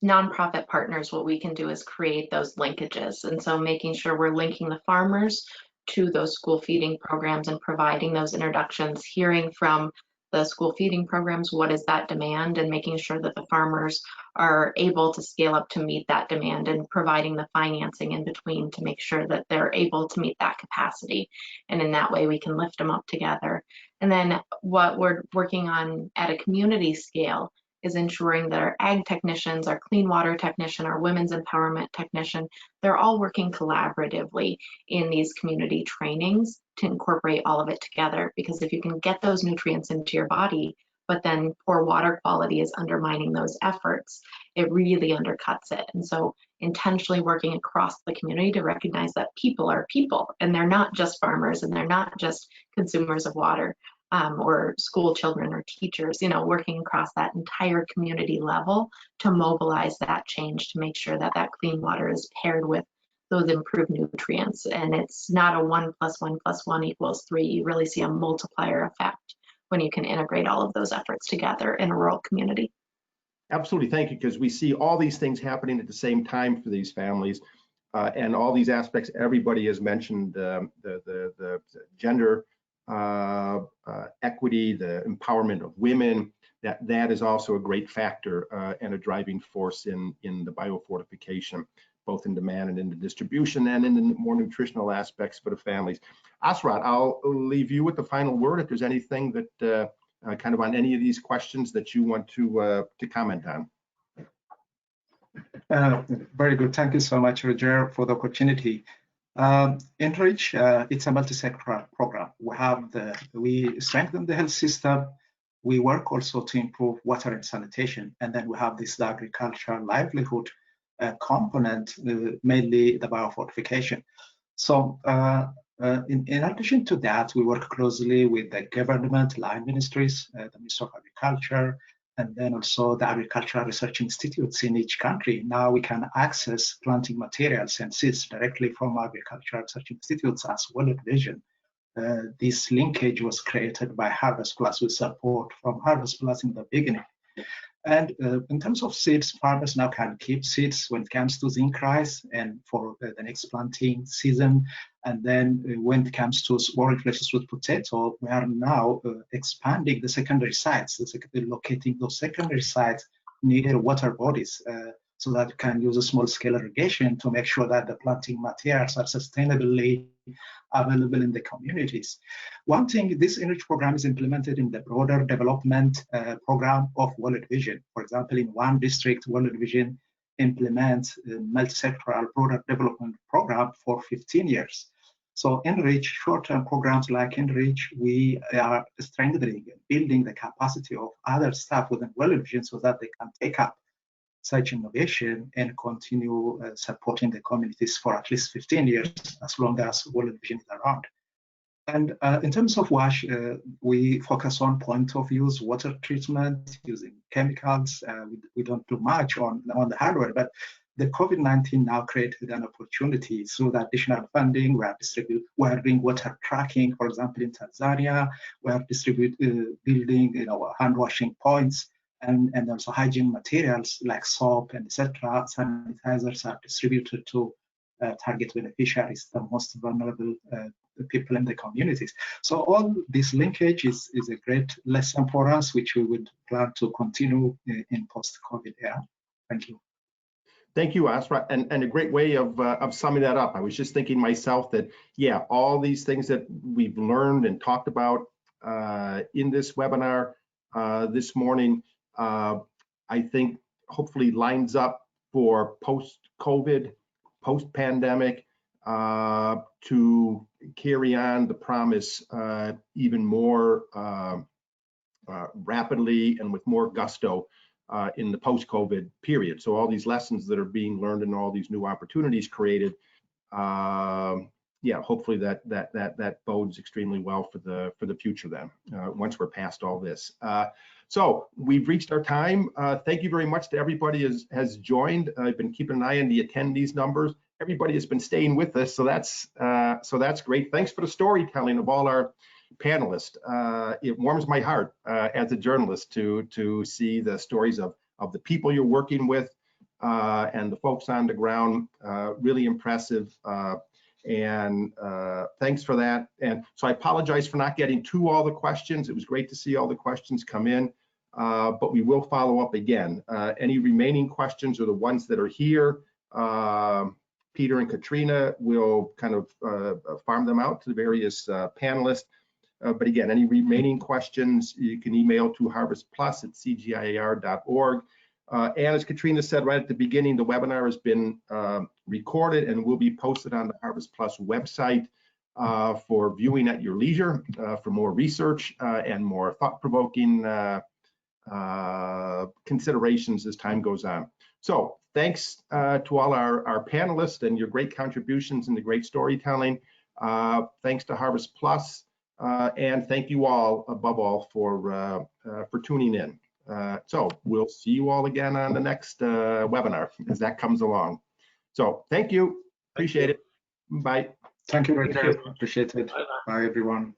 nonprofit partners, what we can do is create those linkages. And so making sure we're linking the farmers to those school feeding programs and providing those introductions, hearing from the school feeding programs, what is that demand, and making sure that the farmers are able to scale up to meet that demand, and providing the financing in between to make sure that they're able to meet that capacity. And in that way, we can lift them up together. And then what we're working on at a community scale is ensuring that our ag technicians, our clean water technician, our women's empowerment technician, they're all working collaboratively in these community trainings to incorporate all of it together. Because if you can get those nutrients into your body, but then poor water quality is undermining those efforts, it really undercuts it. And so intentionally working across the community to recognize that people are people, and they're not just farmers, and they're not just consumers of water. or school children or teachers, you know, working across that entire community level to mobilize that change to make sure that that clean water is paired with those improved nutrients. And it's not a 1 + 1 + 1 = 3. You really see a multiplier effect when you can integrate all of those efforts together in a rural community. Absolutely, thank you, because we see all these things happening at the same time for these families, and all these aspects everybody has mentioned, the gender equity, the empowerment of women, that is also a great factor and a driving force in the biofortification, both in demand and in the distribution and in the more nutritional aspects for the families. Asrat, I'll leave you with the final word if there's anything that kind of on any of these questions that you want to comment on. Very good. Thank you so much, Roger, for the opportunity. Enrich, it's a multi-sectoral program. We strengthen the health system. We work also to improve water and sanitation, and then we have this agricultural livelihood component, mainly the biofortification. So in addition to that, we work closely with the government line ministries, the Ministry of Agriculture, and then also the agricultural research institutes in each country. Now we can access planting materials and seeds directly from agricultural research institutes as World Vision. This linkage was created by HarvestPlus with support from HarvestPlus in the beginning. And in terms of seeds, farmers now can keep seeds when it comes to zinc rice and for the next planting season. And then when it comes to small sweet potato, we are now expanding the secondary sites, locating those secondary sites near water bodies so that you can use a small-scale irrigation to make sure that the planting materials are sustainably available in the communities. One thing, this Enrich program is implemented in the broader development program of World Vision. For example, in one district, World Vision implements a multi-sectoral broader development program for 15 years. So Enrich, short-term programs like Enrich, we are strengthening and building the capacity of other staff within World Vision so that they can take up such innovation and continue supporting the communities for at least 15 years, as long as World Vision is around. And in terms of WASH, we focus on point of use water treatment using chemicals. We don't do much on the hardware, but the COVID-19 now created an opportunity through the additional funding. We are doing water tracking, for example, in Tanzania. We are building hand washing points. And also hygiene materials like soap and etc. Sanitizers are distributed to target beneficiaries, the most vulnerable people in the communities. So all this linkage is a great lesson for us, which we would plan to continue in post-COVID era. Thank you. Thank you, Asra, and a great way of summing that up. I was just thinking myself that, yeah, all these things that we've learned and talked about in this webinar this morning, I think hopefully lines up for post-COVID, post-pandemic, to carry on the promise even more rapidly and with more gusto in the post-COVID period. So all these lessons that are being learned and all these new opportunities created, yeah, hopefully that bodes extremely well for the future then, once we're past all this. So we've reached our time. Thank you very much to everybody has joined. I've been keeping an eye on the attendees numbers. Everybody has been staying with us, so that's great. Thanks for the storytelling of all our panelists. It warms my heart as a journalist to see the stories of the people you're working with and the folks on the ground. Really impressive. And thanks for that. And so I apologize for not getting to all the questions. It was great to see all the questions come in, but we will follow up again. Any remaining questions or the ones that are here, Peter and Katrina will kind of farm them out to the various panelists. But again, any remaining questions, you can email to harvestplus@cgiar.org. And as Katrina said right at the beginning, the webinar has been recorded and will be posted on the HarvestPlus website for viewing at your leisure, for more research and more thought-provoking considerations as time goes on. So thanks to all our panelists and your great contributions and the great storytelling. Thanks to HarvestPlus And thank you all, above all, for tuning in. So we'll see you all again on the next webinar as that comes along. So thank you. Appreciate it. Bye. Thank you, Roger. Thank you. Appreciate it. Bye, everyone.